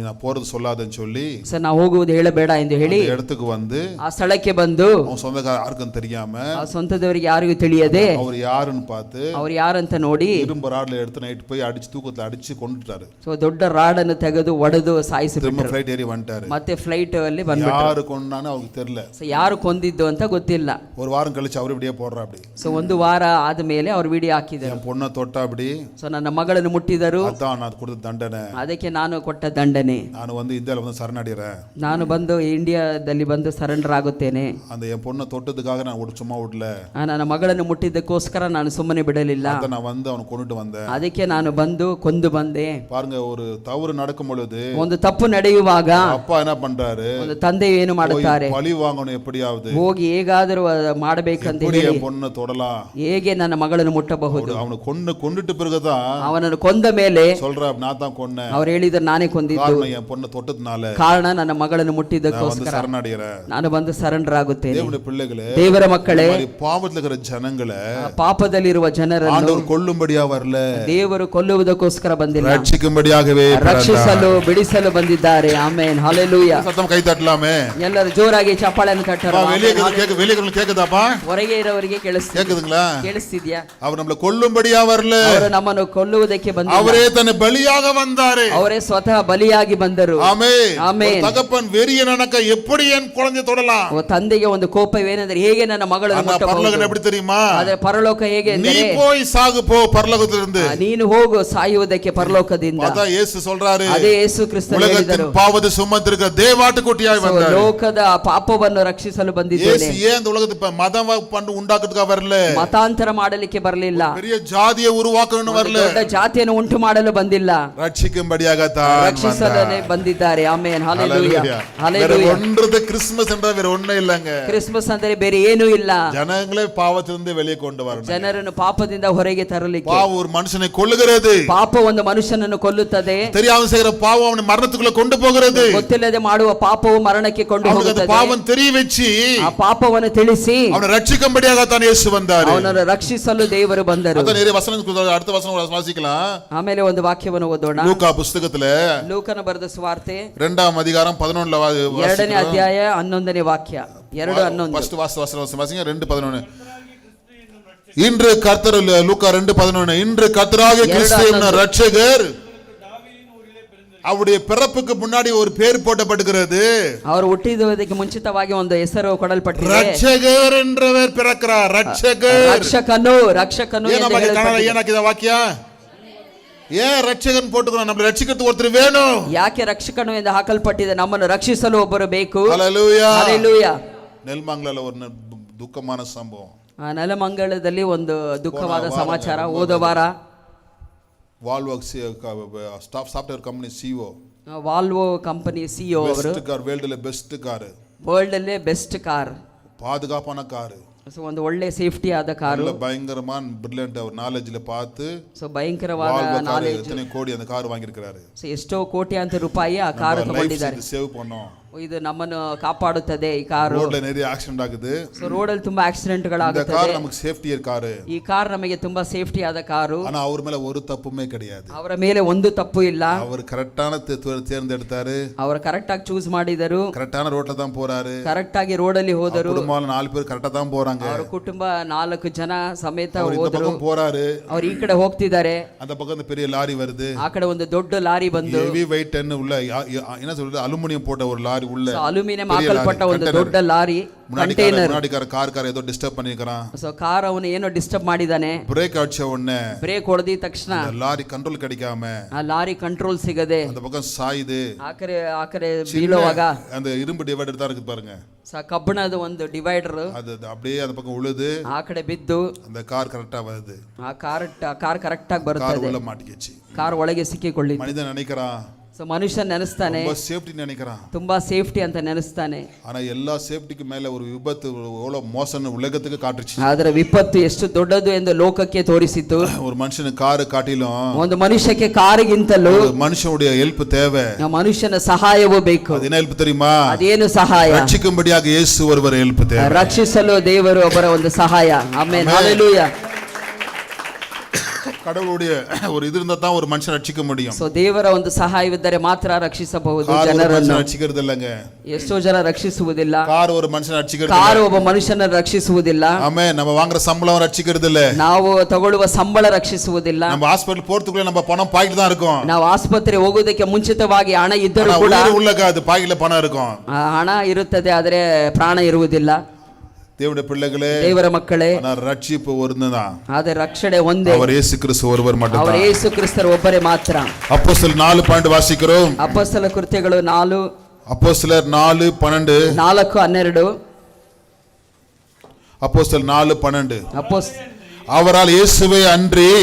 நான் போறது சொல்லாதன்னு சொல்லி ನಾವು ಹೋಗುವುದು ಹೇಳಬೇಡ ಎಂದು ಹೇಳಿ இடத்துக்கு வந்து ಆ ಸ್ಥಳಕ್ಕೆ ಬಂದು அவன் சொந்தக்கார யாருக்கும் தெரியாம ಆ ಸ್ವಂತದವರಿಗೆ ಯಾರಿಗೂ ತಿಳಿಯದೆ அவர் யாருன்னு பார்த்து ಅವ್ರು ಯಾರಂತ ನೋಡಿ இரும்பு ராட்ல எடுத்து நைட் போய் அடிச்சு தூக்கத்துல அடிச்சு கொண்டுட்டாரு. ದೊಡ್ಡ ರಾಡನ್ನು ತೆಗೆದು ಒಡೆದು ಸಾಯಿಸಿ திரும்ப ஃளைட் ஏறி வந்துட்டாரு. ಮತ್ತೆ ಫ್ಲೈಟ್ ಅಲ್ಲಿ ಬಂದ್ಬಿಟ್ರು. யாரு கொன்னானு அவருக்கு தெரியல. ಯಾರು ಕೊಂದಿದ್ದು ಅಂತ ಗೊತ್ತಿಲ್ಲ. ஒரு வாரம் கழிச்சு அவர் இப்படியே போடுறா அப்படி. ಒಂದು ವಾರ ಆದ್ಮೇಲೆ ಅವ್ರು ವಿಡಿಯೋ ಹಾಕಿದರು. என் பொண்ணை தொட்டா அப்படி, ನನ್ನ ಮಗಳನ್ನು ಮುಟ್ಟಿದರು, அதான் நான் கொடுத்த தண்டனை, ಅದಕ್ಕೆ ನಾನು ಕೊಟ್ಟ ದಂಡನೆ. நான் வந்து இந்தியால வந்து சரணடைறேன், ನಾನು ಬಂದು ಇಂಡಿಯಾ ಇಂಡಿಯಾದಲ್ಲಿ ಬಂದು ಸರೆಂಡರ್ ಆಗುತ್ತೇನೆ. அந்த என் பொண்ணை தொட்டதுக்காக நான் சும்மா விடல. ನನ್ನ ಮಗಳನ್ನು ಮುಟ್ಟಿದ್ದಕ್ಕೋಸ್ಕರ ನಾನು ಸುಮ್ಮನೆ ಬಿಡಲಿಲ್ಲ. நான் வந்து அவனை கொண்டுட்டு வந்தேன். ಅದಕ್ಕೆ ನಾನು ಬಂದು ಕೊಂದು ಬಂದೆ. பாருங்க, ஒரு தவறு நடக்கும் பொழுது, ಒಂದು ತಪ್ಪು ನಡೆಯುವಾಗ அப்பா என்ன பண்றாரு, ಒಂದು ತಂದೆ ಏನು ಮಾಡುತ್ತಾರೆ, பழி வாங்கணும் எப்படியாவது, ಹೋಗಿ ಹೇಗಾದರೂ ಮಾಡಬೇಕಂತ ಹೇಳಿ என் பொண்ணை தொடலாம், ಹೇಗೆ ನನ್ನ ಮಗಳನ್ನು ಮುಟ್ಟಬಹುದು. அவனை கொண்டுட்டு பிறகுதான் ಅವನನ್ನು ಕೊಂದ ಮೇಲೆ சொல்ற நான் தான் கொன்னேன், ಅವ್ರು ಹೇಳಿದ್ರು ನಾನೇ ಕೊಂದಿದ್ದು, காரணம் என் பொண்ணை தொட்டதுனால, ಕಾರಣ ನನ್ನ ಮಗಳನ್ನು ಮುಟ್ಟಿದ್ದಕ್ಕೋಸ್ಕರ சரணடைகிறேன், ನಾನು ಬಂದು ಸರೆಂಡರ್ ಆಗುತ್ತೇನೆ. தேவனுடைய பிள்ளைகளே, ದೇವರ ಮಕ್ಕಳೇ, பாவத்தில் இருக்கிற ஜனங்களை ಪಾಪದಲ್ಲಿರುವ ಜನರನ್ನು ஆண்டவர் கொல்லும்படியா வரல, ದೇವರು ಕೊಲ್ಲುವುದಕ್ಕೋಸ್ಕರ ಬಂದಿಲ್ಲ, ரட்சிக்கும்படியாகவே ರಕ್ಷಿಸಲು ಬಿಡಿಸಲು ಬಂದಿದ್ದಾರೆ. Amen, hallelujah. சத்தம் கை தட்டலாமே ಎಲ್ಲರೂ ಜೋರಾಗಿ ಚಪ್ಪಾಳೆಯನ್ನು ತಟ್ಟರು. வெளியே கேக்குதாப்பா? ಹೊರಗೆ ಇರೋರಿಗೆ கேக்குதுங்களா? ಕೇಳಿಸ್ತಿದ್ಯಾ? அவர் நம்மளை கொல்லும்படியா வரல, ಅವರು ನಮ್ಮನ್ನು ಕೊಲ್ಲುವುದಕ್ಕೆ ಬಂದಿಲ್ಲ, அவரே தன்னை பலியாக வந்தாரு, ಅವರೇ ಸ್ವತಃ ಬಲಿಯಾಗಿ ಬಂದರು. ஆமென். ಆಮೆನ್. தகப்பன் வெறியனக்க எப்படி என் குழந்தை தொடலாம்? ತಂದೆಗೆ ಒಂದು ಕೋಪವೇನೆಂದರೆ ಹೇಗೆ ನನ್ನ ಮಗಳನ್ನು ಮುಟ್ಟಬಹುದು? பரலோகம் எப்படி தெரியுமா? ಆದರೆ ಪರಲೋಕ ಹೇಗೆ நீ ಅಂದರೆ போய் சாகு போ பரலோகத்திலிருந்து, ನೀನು ಹೋಗು ಸಾಯುವುದಕ್ಕೆ ಪರಲೋಕದಿಂದ. அதான் இயேசு சொல்றாரு, ಅದೇ ಯೇಸು ಕ್ರಿಸ್ತನು ಹೇಳಿದರು, உலகத்தின் பாவத்தை சுமந்திருக்கிற தேவாட்டுக்குட்டியாய் வந்தார். ಲೋಕದ ಪಾಪವನ್ನು ರಕ್ಷಿಸಲು ಬಂದಿದ್ದೇನೆ. இயேசு ஏன் இந்த உலகத்தை மதம் பண்ணி உண்டாக்குறதுக்காக வரல, ಮತಾಂತರ ಮಾಡಲಿಕ್ಕೆ ಬರಲಿಲ್ಲ, பெரிய ஜாதியை உருவாக்கணும்னு வரல, ದೊಡ್ಡ ಜಾತಿಯನ್ನು ಉಂಟು ಮಾಡಲು ಬಂದಿಲ್ಲ, ரட்சிக்கும்படியாக தான் ರಕ್ಷಿಸಲು ಬಂದಿದ್ದಾರೆ. ಆಮೆನ್, ಹalleluya, ஹalleluya. ஒன்றது கிறிஸ்மஸ் என்ற வேற ஒண்ணே இல்லங்க. ಕ್ರಿಸ್ಮಸ್ ಅಂದರೆ ಬೇರೆ ಏನೂ ಇಲ್ಲ, ஜனங்களை பாவத்திலிருந்து வெளியே கொண்டு வரணும். ಜನರನ್ನು ಪಾಪದಿಂದ ಹೊರಗೆ ತರಲಿಕ್ಕೆ. பாவம் ஒரு மனுஷனை கொல்லுகிறது, ಪಾಪ ಒಂದು ಮನುಷ್ಯನನ್ನು ಕೊಲ್ಲುತ್ತದೆ, தெரியாம செய்யற பாவம் அவனை மரணத்துக்குள்ள கொண்டு போகிறது, ಗೊತ್ತಿಲ್ಲದೆ ಮಾಡುವ ಪಾಪವು ಮರಣಕ್ಕೆ ಕೊಂಡು ಹೋಗುತ್ತದೆ. பாவம் தெரிய வச்சு ಆ ಪಾಪವನ್ನು ತಿಳಿಸಿ அவனை ரட்சிக்கும்படியாக தான் இயேசு வந்தார். ಅವನನ್ನು ರಕ್ಷಿಸಲು ದೇವರು ಬಂದರು. அத நிறைய வசனம் அடுத்த வசனம் வாசிக்கலாம். ಆಮೇಲೆ ಒಂದು ವಾಕ್ಯವನ್ನು ಓದೋಣ. லூக்கா புத்தகத்துல ಲೂಕನ ಬರೆದ ಸುವಾರ್ತೆ 2ாம் அதிகாரம் 11ல 2ನೇ ಅಧ್ಯಾಯ 11ನೇ ವಾಕ್ಯ 2:11. ಫಸ್ಟ್ வாசிங்க 2:11. இன்று கர்த்தர், லூக்கா 2:11, இன்று கர்த்தராகிய கிறிஸ்து என்னும் இரட்சகர் அவருடைய பிறப்புக்கு முன்னாடி ஒரு பேர் போடப்படுகிறது. ಅವರು ಹುಟ್ಟಿದುವುದಕ್ಕೆ ಮುಂಚಿತವಾಗಿ ಒಂದು ಹೆಸರು ಕೊಡಲ್ಪಟ್ಟಿದೆ. ರಕ್ಷಕರ್ என்றவர் பிறக்கிறார். ரட்சகர், ರಕ್ಷಕನು, ರಕ್ಷಕನು ಎಂದು ಹೇಳಲ್ಪಟ್ಟಿದೆ. ಏನಾಗಿದೆ ವಾಕ್ಯ? ஏன் ரட்சகன் போட்டுக்கிறோம்? நம்ம ரட்சிக்கிறதுக்கு ஒருத்தர் வேணும். ಯಾಕೆ ರಕ್ಷಕನು ಎಂದು ಹಾಕಲ್ಪಟ್ಟಿದೆ? ನಮ್ಮನ್ನು ರಕ್ಷಿಸಲು ಒಬ್ಬರು ಬೇಕು. ஹalleluya, ಹalleluya. ನೆಲಮಂಗಲದಲ್ಲಿ ஒரு ದುಃಖமான ಸಂಭವம். ನೆಲಮಂಗಲದಲ್ಲಿ ಒಂದು ದುಃಖವಾದ ಸಮಾಚಾರ. ಹೋದ ವಾರ Volvo software company CEO, Volvo company CEO ಅವರು, ಬೆಸ್ಟ್ ಕಾರ್, ವರ್ಲ್ಡ್ ಅಲ್ಲೇ ಬೆಸ್ಟ್ ಕಾರ್, பாதுகாப்பான கார், ಒಂದು ಒಳ್ಳೆ ಸೇಫ್ಟಿ ಆದ ಕಾರು, பயங்கரமான பிரில்லியன்ட் அவர் நாலேஜ்ல பார்த்து ಭಯಂಕರವಾದ ನಾಲೆಜ್, எத்தனை கோடி அந்த கார் வாங்கியிருக்காரு. ಎಷ್ಟೋ ಕೋಟ್ಯಾಂತರ ರೂಪಾಯಿ ಆ ಕಾರು ತಗೊಂಡಿದ್ದಾರೆ. ಸೇವ್ பண்ணோம், ಇದು ನಮ್ಮನ್ನು ಕಾಪಾಡುತ್ತದೆ ಈ ಕಾರು. ರೋಡ್ல நிறைய ಆಕ್ಸಿಡೆಂಟ್ ಆಗುತ್ತೆ, ರೋಡಲ್ಲಿ ತುಂಬಾ ಆಕ್ಸಿಡೆಂಟ್ಗಳಾಗುತ್ತದೆ. இந்த கார் நமக்கு சேஃப்டி கார், ಈ ಕಾರ್ ನಮಗೆ ತುಂಬಾ ಸೇಫ್ಟಿ ಆದ ಕಾರು. ஆனா அவர் மேல ஒரு தப்புமே கிடையாது. ಅವರ ಮೇಲೆ ಒಂದು ತಪ್ಪು ಇಲ್ಲ. அவர் கரெக்டான தேர்ந்தெடுத்தாரு, ಅವರು ಕರೆಕ್ಟ್ ಆಗಿ ಚೂಸ್ ಮಾಡಿದರು, கரெக்டான ரோட்ல தான் போறாரு, ಕರೆಕ್ಟ್ ಆಗಿ ರೋಡಲ್ಲಿ ಹೋದರು. குடும்பம் 4 பேர் கரெக்டா தான் போறாங்க, ಅವರ ಕುಟುಂಬ 4 ಜನ ಸಮೇತ ಹೋದರು. போறாரு, ಅವರು ಈ ಕಡೆ ಹೋಗ್ತಿದ್ದಾರೆ, அந்த பக்கம் பெரிய லாரி வருது, ಆ ಕಡೆ ಒಂದು ದೊಡ್ಡ ಲಾರಿ ಬಂದು ಹೆವಿ weight 10 உள்ள என்ன சொல்றது அலுமினியம் போட்ட ஒரு லாரி உள்ள ಅಲ್ಯೂಮಿನಿಯಂ ಹಾಕಲ್ಪಟ್ಟ ಒಂದು ದೊಡ್ಡ ಲಾರಿ ಕಂಟೈನರ್. கார் ஏதோ டிஸ்டர்ப் பண்ணிருக்கான். ಸೊ ಕಾರ್ ಅವನು ಏನೋ ಡಿಸ್ಟರ್ಬ್ ಮಾಡಿದಾನೆ. பிரேக் அடிச்ச உடனே, ಬ್ರೇಕ್ ಹೊಡೆದ ತಕ್ಷಣ ಲಾರಿ ಕಂಟ್ರೋಲ್ கிடைக்காம ಆ ಲಾರಿ ಕಂಟ್ರೋಲ್ ಸಿಗದೆ அந்த பக்கம் சாயுது. ಆ ಕಡೆ ಬೀಳುವಾಗ அந்த இரும்பு டிவைடர் தான் இருக்கு பாருங்க, ಕಬ್ಬಿಣದ ಒಂದು ಡಿವೈಡರ್ அது அப்படியே அந்த பக்கம் உழுது ಆ ಕಡೆ ಬಿದ್ದು அந்த கார் கரெக்டா வருது, ಆ ಕಾರ್ ಕರೆಕ್ಟ್ ಆಗಿ ಬರುತ್ತದೆ. கார் உள்ள மாட்டிக்கிச்சு, ಕಾರ್ ಒಳಗೆ ಸಿಕ್ಕಿಕೊಳ್ಳಿ. மனிதன் நினைக்கிறான், ಸೊ ಮನುಷ್ಯ ನೆನೆಸ್ತಾನೆ ரொம்ப சேஃப்டி நினைக்கிறான், ತುಂಬಾ ಸೇಫ್ಟಿ ಅಂತ ನೆನೆಸ್ತಾನೆ. ஆனா எல்லா சேஃப்டிக்கு மேல ஒரு விபத்து எவ்வளவு மோசம்னு உலகத்துக்கு காட்டுச்சு. ಆದರೆ ವಿಪತ್ತು ಎಷ್ಟು ದೊಡ್ಡದು ಎಂದು ಲೋಕಕ್ಕೆ ತೋರಿಸಿತು. ஒரு மனுஷனுக்கு கார் காட்டிலும் ಒಂದು ಮನುಷ್ಯಕ್ಕೆ ಕಾರಿಗಿಂತಲೂ மனுஷனுடைய ஹெல்ப் தேவை, ಮನುಷ್ಯನ ಸಹಾಯವೂ ಬೇಕು. அது என்ன ஹெல்ப் தெரியுமா? ಅದೇನು ಸಹಾಯ? ரட்சிக்கும்படியாக இயேசு ஒருவர் ஹெல்ப் தேவை, ರಕ್ಷಿಸಲು ದೇವರು ಒಬ್ಬರ ಒಂದು ಸಹಾಯ. Amen, hallelujah. கடவுளுடைய ஒரு இது இருந்தா தான் ஒரு மனுஷன் ரட்சிக்க முடியும். ಸೋ ದೇವರ ಒಂದು ಸಹಾಯವಿದ್ದರೆ ಮಾತ್ರ ರಕ್ಷಿಸಬಹುದು ಜನರನ್ನು. ரட்சிக்கிறது இல்லங்க, ಎಷ್ಟೋ ಜನ ರಕ್ಷಿಸುವುದಿಲ್ಲ. கார் ஒரு மனுஷன் ரட்சிக்கிறது, ಕಾರು ಒಬ್ಬ ಮನುಷ್ಯನನ್ನು ರಕ್ಷಿಸುವುದಿಲ್ಲ. ஆமென். நம்ம வாங்குற சம்பளம் ரட்சிக்கிறது இல்ல, ನಾವು ತಗೊಳ್ಳುವ ಸಂಬಳ ರಕ್ಷಿಸುವುದಿಲ್ಲ. நம்ம ஹாஸ்பிடல் போறதுக்குள்ள நம்ம பணம் பாக்கெட் தான் இருக்கும், ನಾವು ಆಸ್ಪತ್ರೆ ಹೋಗೋದಕ್ಕೆ ಮುಂಚಿತವಾಗಿ ಹಣ ಇದ್ದರೂ ಕೂಡ உள்ளக அது பாக்கெட்ல பணம் இருக்கும், ಹಣ ಇರುತ್ತದೆ ಆದರೆ ಪ್ರಾಣ ಇರುವುದಿಲ್ಲ. தேவனுடைய பிள்ளைகளே, ದೇವರ ಮಕ್ಕಳೇ, ரட்சிப்பு ஒருதான், ಆದರೆ ರಕ್ಷಣೆ ಒಂದೇ, அவர் இயேசு கிறிஸ்து ஒருவர் மட்டும். அவர் ಯೇಸು ಕ್ರಿಸ್ತರು ಒಬ್ಬರೇ ಮಾತ್ರ. அப்போஸ்தலர் 4 பாயிண்ட் வாசிக்கிறோம். ಅಪೊಸ್ತಲ ಕೃತ್ಯಗಳು 4 அப்போஸ்தலர் 4:12. 4:12. அப்போஸ்தலர் 4:12. அப்போஸ்தலர் அவரால் இயேசுவை அன்றி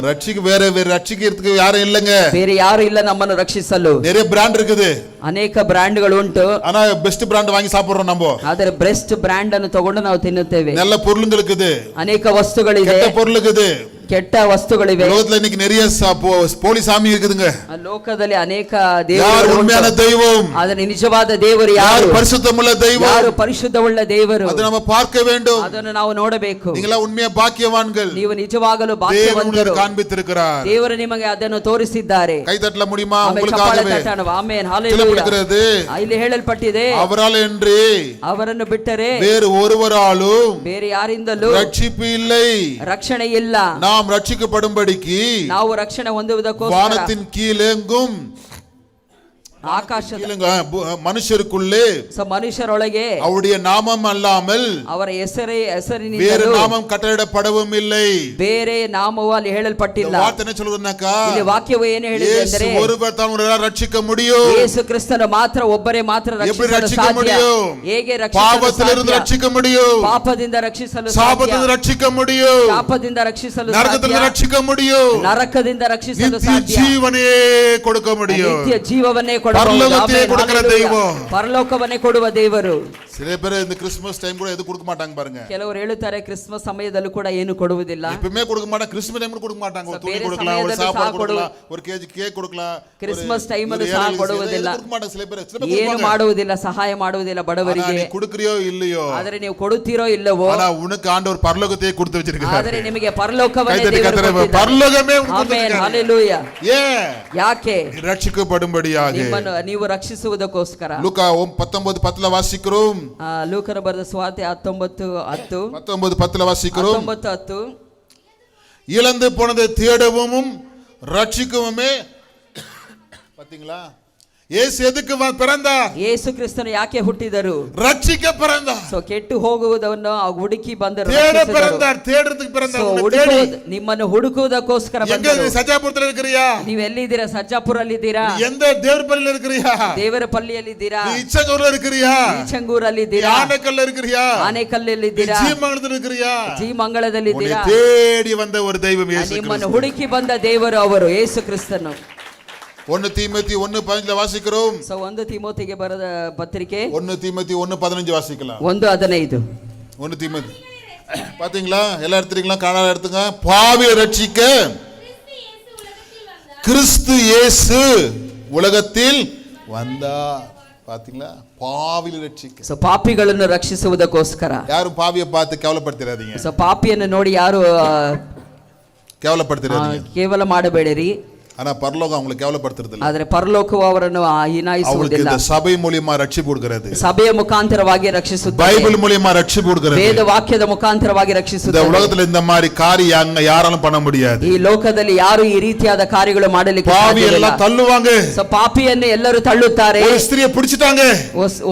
ரட்சிக்கு வேற ரட்சிக்கிறதுக்கு யாரும் இல்லைங்க. ಬೇರೆ ಯಾರು ಇಲ್ಲ ನಮ್ಮನ್ನು ರಕ್ಷಿಸಲು. நிறைய பிராண்ட் இருக்குது, ಅನೇಕ ಬ್ರ್ಯಾಂಡ್ಗಳು ಉಂಟು. ஆனா பெஸ்ட் பிராண்ட் வாங்கி சாப்பிடுறோம் நம்ம. ಆದರೆ ಬೆಸ್ಟ್ ಬ್ರ್ಯಾಂಡ್ ಅನ್ನು ತಗೊಂಡು ನಾವು ತಿನ್ನುತ್ತೇವೆ. நல்ல பொருளுங்க இருக்குது, ಅನೇಕ ವಸ್ತುಗಳಿವೆ, கெட்ட பொருள் இருக்குது, ಕೆಟ್ಟ ವಸ್ತುಗಳಿವೆ. லோகத்துல இன்னைக்கு நிறைய போலி சாமி இருக்குதுங்க. ಲೋಕದಲ್ಲಿ ಅನೇಕ யார் ದೇವರು உண்மையான தெய்வம், ಆದರೆ ನಿಜವಾದ ದೇವರು யார் ಯಾರು, பரிசுத்தமுள்ள தெய்வம், ಯಾರು ಪರಿಶುದ್ಧವುಳ್ಳ ದೇವರು, அதை நம்ம பார்க்க வேண்டும். ಅದನ್ನು ನಾವು ನೋಡಬೇಕು. நீங்களா உண்மையா பாக்கியவான்கள், ನೀವು ನಿಜವಾಗಲೂ தேவன் ಭಾಗ್ಯವಂತರು. உங்களுக்கு காண்பித்திருக்கிறார். ದೇವರು ನಿಮಗೆ ಅದನ್ನು ತೋರಿಸಿದ್ದಾರೆ. கை தட்டல முடியுமா? ಆಮೇಲೆ ಚಪ್ಪಾಳೆ உங்களுக்காகவே ತಟ್ಟೋಣ. Amen, hallelujah. ಇಲ್ಲಿ ಹೇಳಲ್ಪಟ್ಟಿದೆ, அவரால் என்று ಅವರನ್ನು ಬಿಟ್ಟರೆ வேறு ஒருவராலும் ಬೇರೆ ಯಾರಿಂದಲೂ ரட்சிப்பு இல்லை. ರಕ್ಷಣೆ ಇಲ್ಲ. நாம் ரட்சிக்கப்படும்படிக்கு ನಾವು ರಕ್ಷಣೆ ಹೊಂದುವುದಕ್ಕೋಸ್ಕರ வானத்தின் கீழெங்கும் ಆಕಾಶದ மனுஷருக்குள்ளே ಮನುಷ್ಯರೊಳಗೆ அவருடைய நாமம் அல்லாமல் ಅವರ வேறு ಹೆಸರಿನಿಂದ நாமம் கட்டளையிடப்படவும் இல்லை. ಬೇರೆ ನಾಮವು ಅಲ್ಲಿ ಹೇಳಲ್ಪಟ್ಟಿಲ್ಲ. வார்த்தை என்ன சொல்லுதுன்னாக்கா, ಇಲ್ಲಿ ವಾಕ್ಯವು ಏನು ಹೇಳಿದೆ இயேசு ಅಂದರೆ, ஒருவர் தான் உங்களை ரட்சிக்க முடியும். ಯೇಸು ಕ್ರಿಸ್ತನು ಮಾತ್ರ ಒಬ್ಬರೇ ಮಾತ್ರ எப்படி ರಕ್ಷಿಸಲು ரட்சிக்க ಸಾಧ್ಯ. முடியும்? ಹೇಗೆ ರಕ್ಷಿಸಲು பாவத்திலிருந்து ಸಾಧ್ಯ? ரட்சிக்க முடியும், ಪಾಪದಿಂದ ರಕ್ಷಿಸಲು ಸಾಧ್ಯ. சாபத்திலிருந்து ரட்சிக்க முடியும், ಶಾಪದಿಂದ ರಕ್ಷಿಸಲು ಸಾಧ್ಯ. நரகத்திலிருந்து ரட்சிக்க முடியும், ನರಕದಿಂದ ರಕ್ಷಿಸಲು நித்திய ಸಾಧ್ಯ. ஜீவனே கொடுக்க முடியும். ನಿತ್ಯ ಜೀವವನ್ನೇ ಕೊಡಬಹುದು. பரலோகத்தை கொடுக்கிற தெய்வம். ಪರಲೋಕವನ್ನೇ ಕೊಡುವ ದೇವರು. சில பேர் இந்த கிறிஸ்துமஸ் டைம் கூட எது கொடுக்க மாட்டாங்க பாருங்க. ಕೆಲವರು ಹೇಳುತ್ತಾರೆ ಕ್ರಿಸ್ಮಸ್ ಸಮಯದಲ್ಲೂ ಕೂಡ ಏನು ಕೊಡುವುದಿಲ್ಲ. எப்பவுமே கொடுக்க மாட்டாங்க, கிறிஸ்துமஸ் டைம் கொடுக்க மாட்டாங்க. ஒரு துணி ಬೇರೆ கொடுக்கலாம், ஒரு ಸಮಯದಲ್ಲೂ சாப்பாடு ಸಹ கொடுக்கலாம், ஒரு கேஜி கேக் கொடுக்கலாம். ಕ್ರಿಸ್ಮಸ್ ಟೈಮ್ ಅಲ್ಲೂ ಸಹ ಕೊಡುವುದಿಲ್ಲ. கொடுக்க மாட்டாங்க. சில பேர் ಏನು ಮಾಡುವುದಿಲ್ಲ, ಸಹಾಯ ಮಾಡುವುದಿಲ್ಲ ಬಡವರಿಗೆ. நீ கொடுக்கறியோ இல்லையோ, ಆದರೆ ನೀವು ಕೊಡುತ್ತೀರೋ ಇಲ್ಲವೋ, ஆனா உனக்கு ஆண்டவர் பரலோகத்தை கொடுத்து வச்சிருக்கார். ಆದರೆ ನಿಮಗೆ ಪರಲೋಕವನ್ನೇ ದೇವರು ಕೊಟ್ಟಿದ್ದಾನೆ. பரலோகமே ಆಮೆನ್, ಹಲ್ಲೆಲೂಯಾ. ஏன்? ಯಾಕೆ? ரட்சிக்கப்படும்படியாக. ನಿಮ್ಮನ್ನು ನೀವು ರಕ್ಷಿಸುವುದಕ್ಕೋಸ್ಕರ. லூக்கா 19:10 வாசிக்கிறோம். ಲೂಕನ ಬರೆದ ಸುವಾರ್ತೆ 19:10. 19:10 வாசிக்கிறோம். 19:10. இழந்து போனதை தேடவும் ரட்சிக்கவுமே. பாத்தீங்களா, இயேசு எதுக்கு பிறந்தார்? ಯೇಸು ಕ್ರಿಸ್ತನು ಯಾಕೆ ಹುಟ್ಟಿದರು? ரட்சிக்க பிறந்தார். ಸೊ ಕೆಟ್ಟು ಹೋಗುವುದನ್ನು ಹುಡುಕಿ ಬಂದರು. தேட பிறந்தார், தேடுறதுக்கு பிறந்தார். ನಿಮ್ಮನ್ನು ಹುಡುಕುವುದಕ್ಕೋಸ್ಕರ எங்க ಬಂದರು. சஜாபுரத்துல இருக்கிறியா? ನೀವು ಎಲ್ಲಿದ್ದೀರಾ? ಸಜ್ಜಾಪುರಲ್ಲಿ ಇದ್ದೀರಾ? எந்த தேவர் பள்ளியில இருக்கிறியா? ದೇವರ ಪಲ್ಲಿಯಲ್ಲಿ ಇದ್ದೀರಾ? இச்சங்கூர்ல இருக்கிறியா? ಈಚಂಗೂರಲ್ಲಿ ಇದ್ದೀರಾ? ஆனைக்கல்ல இருக்கிறியா? ಆನೆಕಲ್ಲಲ್ಲಿ ಇದ್ದೀರಾ? ஜீமங்கலத்துல இருக்கிறியா? ಜೀಮಂಗಳದಲ್ಲಿ ಇದ್ದೀರಾ? தேடி வந்த ஒரு தெய்வம் இயேசு கிறிஸ்து. ನಿಮ್ಮನ್ನು ಹುಡುಕಿ ಬಂದ ದೇವರು ಅವರು ಯೇಸು ಕ್ರಿಸ್ತನು. 1 தீமோத்தி 1:15 வாசிக்கிறோம். ಸೊ 1 ತಿಮೋತಿಗೆ ಬರೆದ ಪತ್ರಿಕೆ 1 தீமோத்தி 1:15 வாசிக்கலாம். 1:15. 1 தீமோத்தி பாத்தீங்களா? எல்லாம் எடுத்துறீங்களா? காணாத எடுத்துங்க. பாவியை ரட்சிக்க கிறிஸ்து இயேசு உலகத்தில் வந்தார். பாத்தீங்களா? பாவியை ரட்சிக்க. ಸೊ ಪಾಪಿಗಳನ್ನು ರಕ್ಷಿಸುವುದಕ್ಕೋಸ್ಕರ. யாரும் பாவியை பார்த்து கேவலப்படுத்திராதீங்க. ಸೊ ಪಾಪಿಯನ್ನು ನೋಡಿ ಯಾರು கேவலப்படுத்திராதீங்க. ಕೇವಲ ಮಾಡಬೇಡಿರಿ. ஆனா பரலோகம் அவங்களை கேவலப்படுத்துறது இல்ல. ಆದರೆ ಪರಲೋಕವು ಅವರನ್ನು ಹೀನಾಯಿಸುವುದಿಲ್ಲ. இந்த சபை மூலமா ரட்சிப்பு கொடுக்கிறது. ಸಭೆಯ ಮುಖಾಂತರವಾಗಿ ರಕ್ಷಿಸುತ್ತದೆ. பைபிள் மூலமா ரட்சிப்பு கொடுக்கிறது. ವೇದ ವಾಕ್ಯದ ಮುಖಾಂತರವಾಗಿ இந்த ರಕ್ಷಿಸುತ್ತದೆ. உலகத்துல இந்த மாதிரி காரியம் யாராலும் பண்ண முடியாது. ಈ ಲೋಕದಲ್ಲಿ ಯಾರು ಈ ರೀತಿಯಾದ ಕಾರ್ಯಗಳು ಮಾಡಲಿಕ್ಕೆ பாவி ಸಾಧ್ಯವಿಲ್ಲ. எல்லாம் தள்ளுவாங்க. ಸೊ ಪಾಪಿಯನ್ನು ಎಲ್ಲರೂ ತಳ್ಳುತ್ತಾರೆ. ஒரு ஸ்திரியை பிடிச்சிட்டாங்க,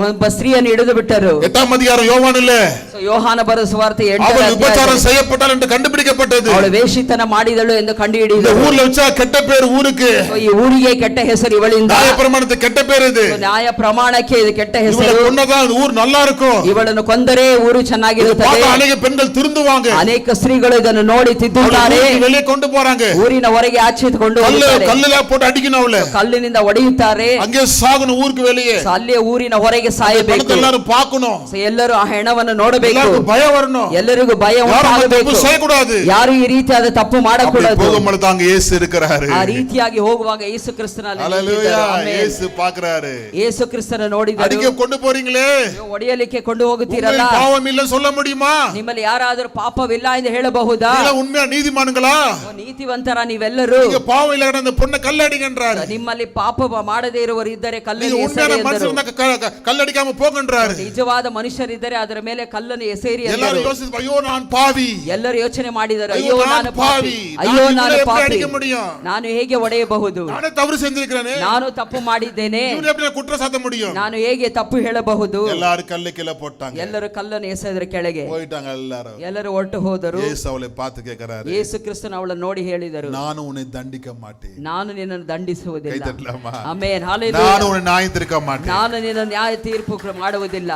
ಒಬ್ಬ ಸ್ತ್ರೀಯನ್ನು ಹಿಡಿದು ಬಿಟ್ಟರು. 8ஆம் அதிகாரம் யோவான் இல்ல, ಸೊ ಯೋಹಾನ ಬರೆದ ಸುವಾರ್ತೆ 8ನೇ அவள் ಅಧ್ಯಾಯ. விபச்சாரம் செய்யப்பட்டாள் என்று கண்டுபிடிக்கப்பட்டது. ಅವಳು ವೇಶ್ಯತನ ಮಾಡಿದಳು ಎಂದು இந்த ಕಂಡುಹಿಡಿದರು. ஊர்ல வச்சா கெட்ட பேர் ஊருக்கு. ಸೊ ಈ ಊರಿಗೆ ಕೆಟ್ಟ ಹೆಸರು ಇವಳಿಂದ. நியாய பிரமாணத்துக்கு கெட்ட பேர் இது. ಸೊ ನ್ಯಾಯ ಪ್ರಮಾಣಕ್ಕೆ ಇದು ಕೆಟ್ಟ இவளை ಹೆಸರು. கொன்னதான் ஊர் நல்லா இருக்கும். ಇವಳನ್ನು ಕೊಂದರೆ ಊರು ಚೆನ್ನಾಗಿರುತ್ತದೆ. பார்த்த அநேக பெண்கள் திருந்துவாங்க. ಅನೇಕ ಸ್ತ್ರೀಗಳು ಇದನ್ನು ನೋಡಿ ತಿದ್ದುತ್ತಾರೆ. வெளியே கொண்டு போறாங்க. ಊರಿನ ಹೊರಗೆ ಆಚೆ ಕೊಂಡು ಹೋಗುತ್ತಾರೆ. கல்லுல போட்டு அடிக்கணும் அவளை. ಕಲ್ಲಿನಿಂದ ಹೊಡೆಯುತ್ತಾರೆ. அங்கே சாகணும் ஊருக்கு வெளியே. ಸೊ ಅಲ್ಲೇ ಊರಿನ ಹೊರಗೆ ಸಾಯಬೇಕು. எல்லாரும் பார்க்கணும். ಸೊ ಎಲ್ಲರೂ ಆ ಹೆಣವನ್ನು ನೋಡಬೇಕು. எல்லாருக்கும் பயம் வரணும். ಎಲ್ಲರಿಗೂ ಭಯ ಉಂಟಾಗಬೇಕು. செய்யக்கூடாது. ಯಾರು ಈ ರೀತಿಯಾದ ತಪ್ಪು ಮಾಡಕೂಡದು. போகும்போது தாங்க இயேசு இருக்கிறாரு. ಆ ರೀತಿಯಾಗಿ ಹೋಗುವಾಗ ಯೇಸು ಕ್ರಿಸ್ತನಲ್ಲಿ ஹalleluya, இயேசு பார்க்கறாரு. ಯೇಸು ಕ್ರಿಸ್ತನ ನೋಡಿದರು. ಅಡಿಗೆ கொண்டு போறீங்களே, ಒಡೆಯಲಿಕ್ಕೆ ಕೊಂಡು ಹೋಗುತ್ತೀರಲ್ಲ, பாவம் இல்ல சொல்ல முடியுமா? ನಿಮ್ಮಲ್ಲಿ ಯಾರಾದರೂ ಪಾಪವಿಲ್ಲ ಎಂದು ಹೇಳಬಹುದಾ? நீங்க உண்மையா நீதிமான்களா? ನೀತಿವಂತರ ನೀವೆಲ್ಲರೂ. நீங்க பாவம் இல்ல அந்த பொண்ணை கல்லடிங்கன்றாரு. ನಿಮ್ಮಲ್ಲಿ ಪಾಪ ಮಾಡದೇ ಇರುವರು ಇದ್ದರೆ ಕಲ್ಲನ್ನು நீங்க ಎಸೆಯಿರಿ உண்மையான ಎಂದರು. மனுஷனா கல்லடிக்காம போங்கன்றாரு. ನಿಜವಾದ ಮನುಷ್ಯರಿದ್ದರೆ ಅದರ ಮೇಲೆ ಕಲ್ಲನ್ನು ಎಸೆಯಿರಿ ಎಂದರು. எல்லாரும் யோசிச்சு ஐயோ நான் பாவி. ಎಲ್ಲರೂ ಯೋಚನೆ ಮಾಡಿದರು, ಅಯ್ಯೋ ನಾನು ಪಾಪಿ, ಅಯ್ಯೋ ನಾನು ಪಾಪಿ, ಅಡಿಗೆ முடியும்? ನಾನು ಹೇಗೆ ಹೇಗೆ ಒಡೆಯಬಹುದು? நானே தவறு செஞ்சிருக்கிறேனே, ನಾನು ತಪ್ಪು ಮಾಡಿದ್ದೇನೆ, இவனை எப்படி நான் குற்றம் சாட்ட முடியும்? ನಾನು ಹೇಗೆ ತಪ್ಪು ಹೇಳಬಹುದು? எல்லாரும் கல்லை கீழே போட்டாங்க, ಎಲ್ಲರೂ ಕಲ್ಲನ್ನು ಎಸೆದ್ರ ಕೆಳಗೆ போயிட்டாங்க எல்லாரும். ಎಲ್ಲರೂ ಹೊರಟು ಹೋದರು. இயேசு அவளை பார்த்து கேட்கிறாரு, ಯೇಸು ಕ್ರಿಸ್ತನು ಅವಳನ್ನು ನೋಡಿ ಹೇಳಿದರು, ನಾನು உன்னை தண்டிக்க மாட்டேன். ನಾನು ನಿನ್ನನ್ನು ದಂಡಿಸುವುದಿಲ್ಲ. ಕೈ ತಟ್ಟಲಾಮಾ? Amen, hallelujah. ನಾನು உன்னை நியாயம் தீர்க்க மாட்டேன், ನಾನು ನಿನ್ನ ನ್ಯಾಯ ತೀರ್ಪು ಮಾಡುವುದಿಲ್ಲ,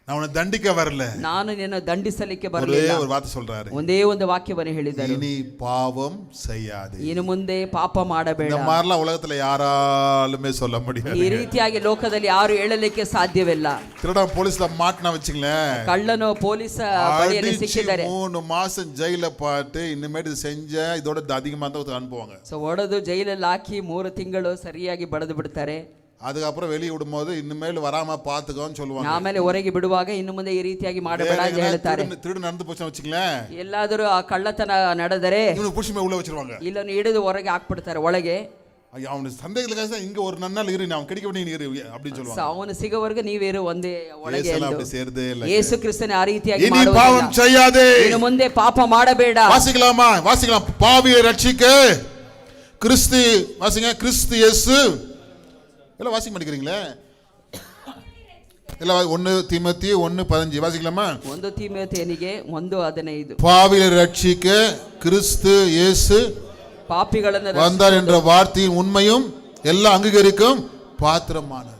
நான் உன்னை தண்டிக்க வரல. ನಾನು ನಿನ್ನ ದಂಡಿಸಲಿಕ್ಕೆ ஒரே ಬರಲಿಲ್ಲ. ஒரு வார்த்தை சொல்றாரு, ಒಂದೇ ಒಂದು ವಾಕ್ಯವನ್ನು ಹೇಳಿದರು, இனி பாவம் செய்யாதே. ಇನ್ನು ಮುಂದೆ ಪಾಪ ಮಾಡಬೇಡ. இந்த மாதிரிலாம் உலகத்துல யாராலுமே சொல்ல முடியாது. ಈ ರೀತಿಯಾಗಿ ಲೋಕದಲ್ಲಿ ಯಾರು ಹೇಳಲಿಕ್ಕೆ ಸಾಧ್ಯವಿಲ್ಲ. திருடன் போலீஸ்ல மாட்டினா வச்சுங்களேன், ಕಳ್ಳನು ಪೊಲೀಸ್ ಬಳಿಯಲ್ಲಿ ಸಿಕ್ಕಿದ್ದಾರೆ, 3 மாசம் ஜெயில பாட்டு இனிமேட்டு இது செஞ்ச இதோட அதிகமா தான் அனுப்புவாங்க. ಸೊ ಒಡೆದು ಜೈಲಲ್ಲಿ ಹಾಕಿ 3 ತಿಂಗಳು ಸರಿಯಾಗಿ ಬಡದು ಬಿಡ್ತಾರೆ. அதுக்கப்புறம் வெளியே விடும்போது இனிமேல் வராம பாத்துக்கோன்னு சொல்லுவாங்க. ಆಮೇಲೆ ಹೊರಗೆ ಬಿಡುವಾಗ ಇನ್ನು ಮುಂದೆ ಈ ರೀತಿಯಾಗಿ ಮಾಡಬೇಡ ಅಂತ ಹೇಳ್ತಾರೆ. திருடு நடந்து போச்சுன்னு வச்சுங்களேன், ಎಲ್ಲಾದರೂ ಆ ಕಳ್ಳತನ ನಡೆದರೆ இவனை புடிச்சு உள்ள வச்சிருவாங்க, ಇಲ್ಲನ್ನು ಹಿಡಿದು ಹೊರಗೆ ಹಾಕ್ಬಿಡ್ತಾರೆ ಒಳಗೆ. அவனுக்கு சந்தேகத்துக்காக இங்க ஒரு நன்னாள் இரு, அவன் கிடைக்க வேண்டிய இரு அப்படின்னு சொல்லுவாங்க. ಅವನು ಸಿಗೋವರೆಗೂ ನೀವೇರು ಒಂದೇ ಒಳಗೆ ಎಂದು. அப்படி சேரதே இல்ல. ಯೇಸು ಕ್ರಿಸ್ತನೇ ಆ ರೀತಿಯಾಗಿ இனி பாவம் செய்யாதே, ಇನ್ನು ಮುಂದೆ ಪಾಪ ಮಾಡಬೇಡ. வாசிக்கலாமா? வாசிக்கலாம். பாவியை ரட்சிக்க கிறிஸ்து, வாசிங்க, கிறிஸ்து இயேசு. எல்லாம் வாசிக்க மாட்டேங்கிறீங்களே, எல்லாம் 1 தீமோத்தேயு 1:15 வாசிக்கலாமா? 1 தீமோத்தேயನಿಗೆ 1:15 பாவியை ரட்சிக்க கிறிஸ்து இயேசு பாப்பிಗಳನ್ನು வந்தார் என்ற வார்த்தையின் உண்மையும் எல்லாம் அங்கீகரிக்கும் பாத்திரமானது.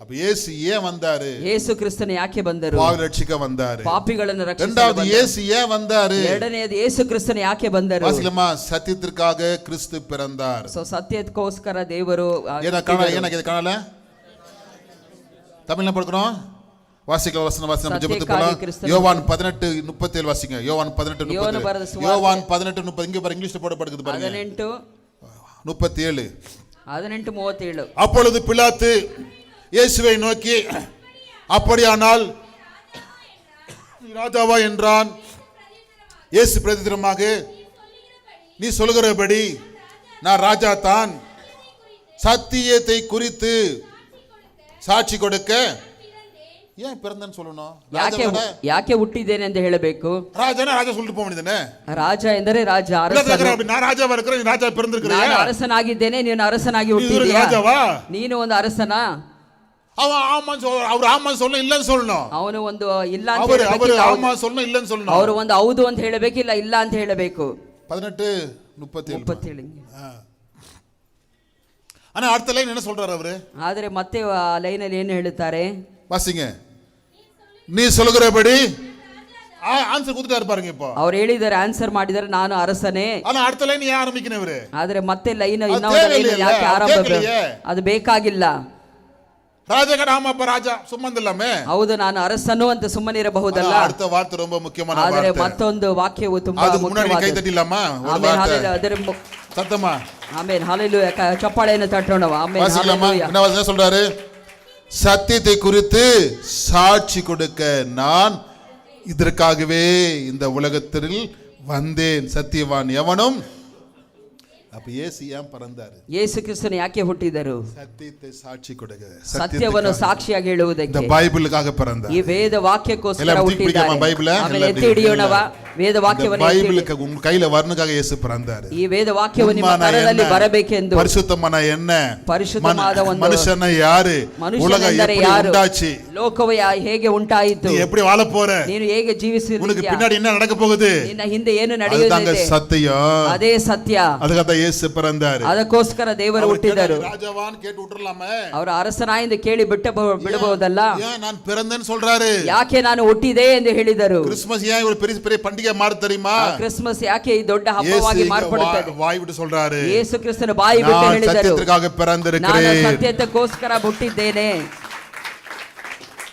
அப்ப இயேசு ஏன் வந்தாரு? ಯೇಸು ಕ್ರಿಸ್ತನು ಯಾಕೆ ಬಂದರು? பாவி ரட்சிக்க வந்தாரு. ಪಾಪಿಗಳನ್ನು ರಕ್ಷಿಸಲು. இரண்டாவது இயேசு ஏன் வந்தாரு? ಎರಡನೆಯದು ಯೇಸು ಕ್ರಿಸ್ತನು ಯಾಕೆ ಬಂದರು? வாசிக்கலாமா? சத்தியத்திற்காக கிறிஸ்து பிறந்தார். ಸೊ ಸತ್ಯಕ್ಕೋಸ್ಕರ ದೇವರು. ஏனா இது காணல, தமிழ்ல படிக்கிறோம். வாசிக்கலாம், வசனம் ஜெபத்துக்கு போலாம். யோவான் 18:37 வாசிங்க. யோவான் 18:37. யோவான் 18:30 இங்க பாருங்க, இங்கிலீஷ்ல போடப்படுது பாருங்க. 18:37. 18:37. அப்பொழுது பிலாத்து இயேசுவை நோக்கி, அப்படியானால் ராஜாவா என்றான். இயேசு பிரதித்திரமாக, நீ சொல்கிறபடி நான் ராஜா தான். சத்தியத்தை குறித்து சாட்சி கொடுக்க ஏன் பிறந்தன்னு சொல்லணும்? ಯಾಕೆ ಹುಟ್ಟಿದ್ದೇನೆ ಅಂತ ಹೇಳಬೇಕು? ராஜானா ராஜா சொல்லிட்டு போக வேண்டியதானே? ರಾಜ ಎಂದರೆ ರಾಜ, ಅರಸನು. நான் ராஜாவா இருக்கிறேன், ராஜா பிறந்திருக்கிறேன். ನಾನು ಅರಸನಾಗಿದ್ದೇನೆ, ನೀನು ಅರಸನಾಗಿ ಹುಟ್ಟಿದ್ದೀಯಾ? ராஜாவா? ನೀನು ಒಂದು ಅರಸನ? அவன் ஆமா சொல்லணும், இல்லன்னு சொல்லணும். ಅವನು ಒಂದು ಇಲ್ಲ ಅಂತ அவர் ಹೇಳಬೇಕಿಲ್ಲ, ஆமா சொல்லணும், இல்லன்னு சொல்லணும். ಅವರು ಒಂದು ಹೌದು ಅಂತ ಹೇಳಬೇಕಿಲ್ಲ, ಇಲ್ಲ ಅಂತ ಹೇಳಬೇಕು. 18:37. ஆனா அடுத்த லைன் என்ன சொல்றாரு அவரு? ಆದರೆ ಮತ್ತೆ ಲೈನ್ ಅಲ್ಲಿ ಏನು ಹೇಳುತ್ತಾರೆ? வாசிங்க. நீ சொல்கிறபடி ஆன்சர் கொடுத்துட்டாரு பாருங்க. இப்போ ಅವರು ಹೇಳಿದ್ದಾರೆ, ಆನ್ಸರ್ ಮಾಡಿದ್ದಾರೆ, ನಾನು ಅರಸನೇ. ஆனா அடுத்த லைன் ஏன் ஆரம்பிக்கணும் இவரு? ಆದರೆ ಮತ್ತೆ ಲೈನ್ ಇನ್ನೊಂದು ಲೈನ್ ಯಾಕೆ ಆರಂಭ? ಅದು ಬೇಕಾಗಿಲ್ಲ. ராஜா ஆமாப்பா ராஜா சும்மந்தில்லாமே. ಹೌದು, ನಾನು ಅರಸನು ಅಂತ ಸುಮ್ಮನಿರಬಹುದಲ್ಲ. அடுத்த வார்த்தை ரொம்ப முக்கியமான வார்த்தை. ಆದರೆ ಮತ್ತೊಂದು ವಾಕ್ಯವು ತುಂಬಾ ಮುಖ್ಯವಾದ. ಕೈ ತಟ್ಟಿಲ್ಲಮ್ಮ ಅದರ சத்தமா ಆಮೆನ್, ಹಲ್ಲೆಲೂಯಾ. ಚಪ್ಪಾಳೆಯನ್ನು ತಟ್ಟೋಣ. Amen, hallelujah. என்ன சொல்றாரு? சத்தியத்தை குறித்து சாட்சி கொடுக்க நான் இதற்காகவே இந்த உலகத்தில் வந்தேன். சத்தியவான் எவனும். அப்ப இயேசு ஏன் பிறந்தாரு? ಯೇಸು ಕ್ರಿಸ್ತನು ಯಾಕೆ ಹುಟ್ಟಿದರು? சத்தியத்தை சாட்சி கொடுக்க, ಸತ್ಯವನ್ನು ಸಾಕ್ಷಿಯಾಗಿ ಹೇಳುವುದಕ್ಕೆ. இந்த பைபிளுக்காக பிறந்தார். ಈ ವೇದ ವಾಕ್ಯಕ್ಕೋಸ್ಕರ ಹುಟ್ಟಿದ್ದಾರೆ. பைபிளை ಆಮೇಲೆ ಎತ್ತಿ ಹಿಡಿಯೋಣವ ವೇದ ವಾಕ್ಯವನ್ನು. பைபிளுக்கு உங்க கையில வரணுக்காக இயேசು பிறந்தார். ಈ ವೇದ ವಾಕ್ಯವು ನಿಮ್ಮ ಕರದಲ್ಲಿ ಬರಬೇಕೆಂದು. பரிசுத்தமான என்ன? ಪರಿಶುದ್ಧವಾದ ಒಂದು மனுஷனை யாரு? உலகம் எப்படி உண்டாச்சு? ಲೋಕವು ಹೇಗೆ ಉಂಟಾಯಿತು? நீ எப்படி வாழ போற? ನೀನು ಹೇಗೆ ಜೀವಿಸುತ್ತೀಯ? உனக்கு பின்னாடி என்ன நடக்க போகுது? ನಿನ್ನ ಹಿಂದೆ ಏನು ನಡೆಯುತ್ತಿದೆ? சத்தியம். ಅದೇ ಸತ್ಯ. ಅದಕ್ಕಾக இயேசு பிறந்தார். ಅದಕ್ಕೋಸ್ಕರ ದೇವರು ಹುಟ್ಟಿದರು. ராஜாவான் கேட்டு விட்டுறலாமே? ಅವರ ಅರಸನಾಯಿಂದ ಕೇಳಿ ಬಿಡಬಹುದಲ್ಲ? ஏன் நான் பிறந்தேன்னு சொல்றாரு? ಯಾಕೆ ನಾನು ಹುಟ್ಟಿದೆ ಎಂದು ಹೇಳಿದರು? கிறிஸ்மஸ் ஏன் ஒரு பெரிய பெரிய பண்டிகை மாறு தெரியுமா? ಕ್ರಿಸ್ಮಸ್ ಯಾಕೆ ಈ ದೊಡ್ಡ ಹಬ್ಬವಾಗಿ ಮಾರ್ಪಡುತ್ತದೆ? வாய் விட்டு சொல்றாரு. ಯೇಸು ಕ್ರಿಸ್ತನು ಬಾಯಿ ಬಿಟ್ಟು ಹೇಳಿದರು, சத்தியத்திற்காக பிறந்திருக்கிறேன். ನಾನು ಸತ್ಯತೆಗೋಸ್ಕರ ಹುಟ್ಟಿದ್ದೇನೆ.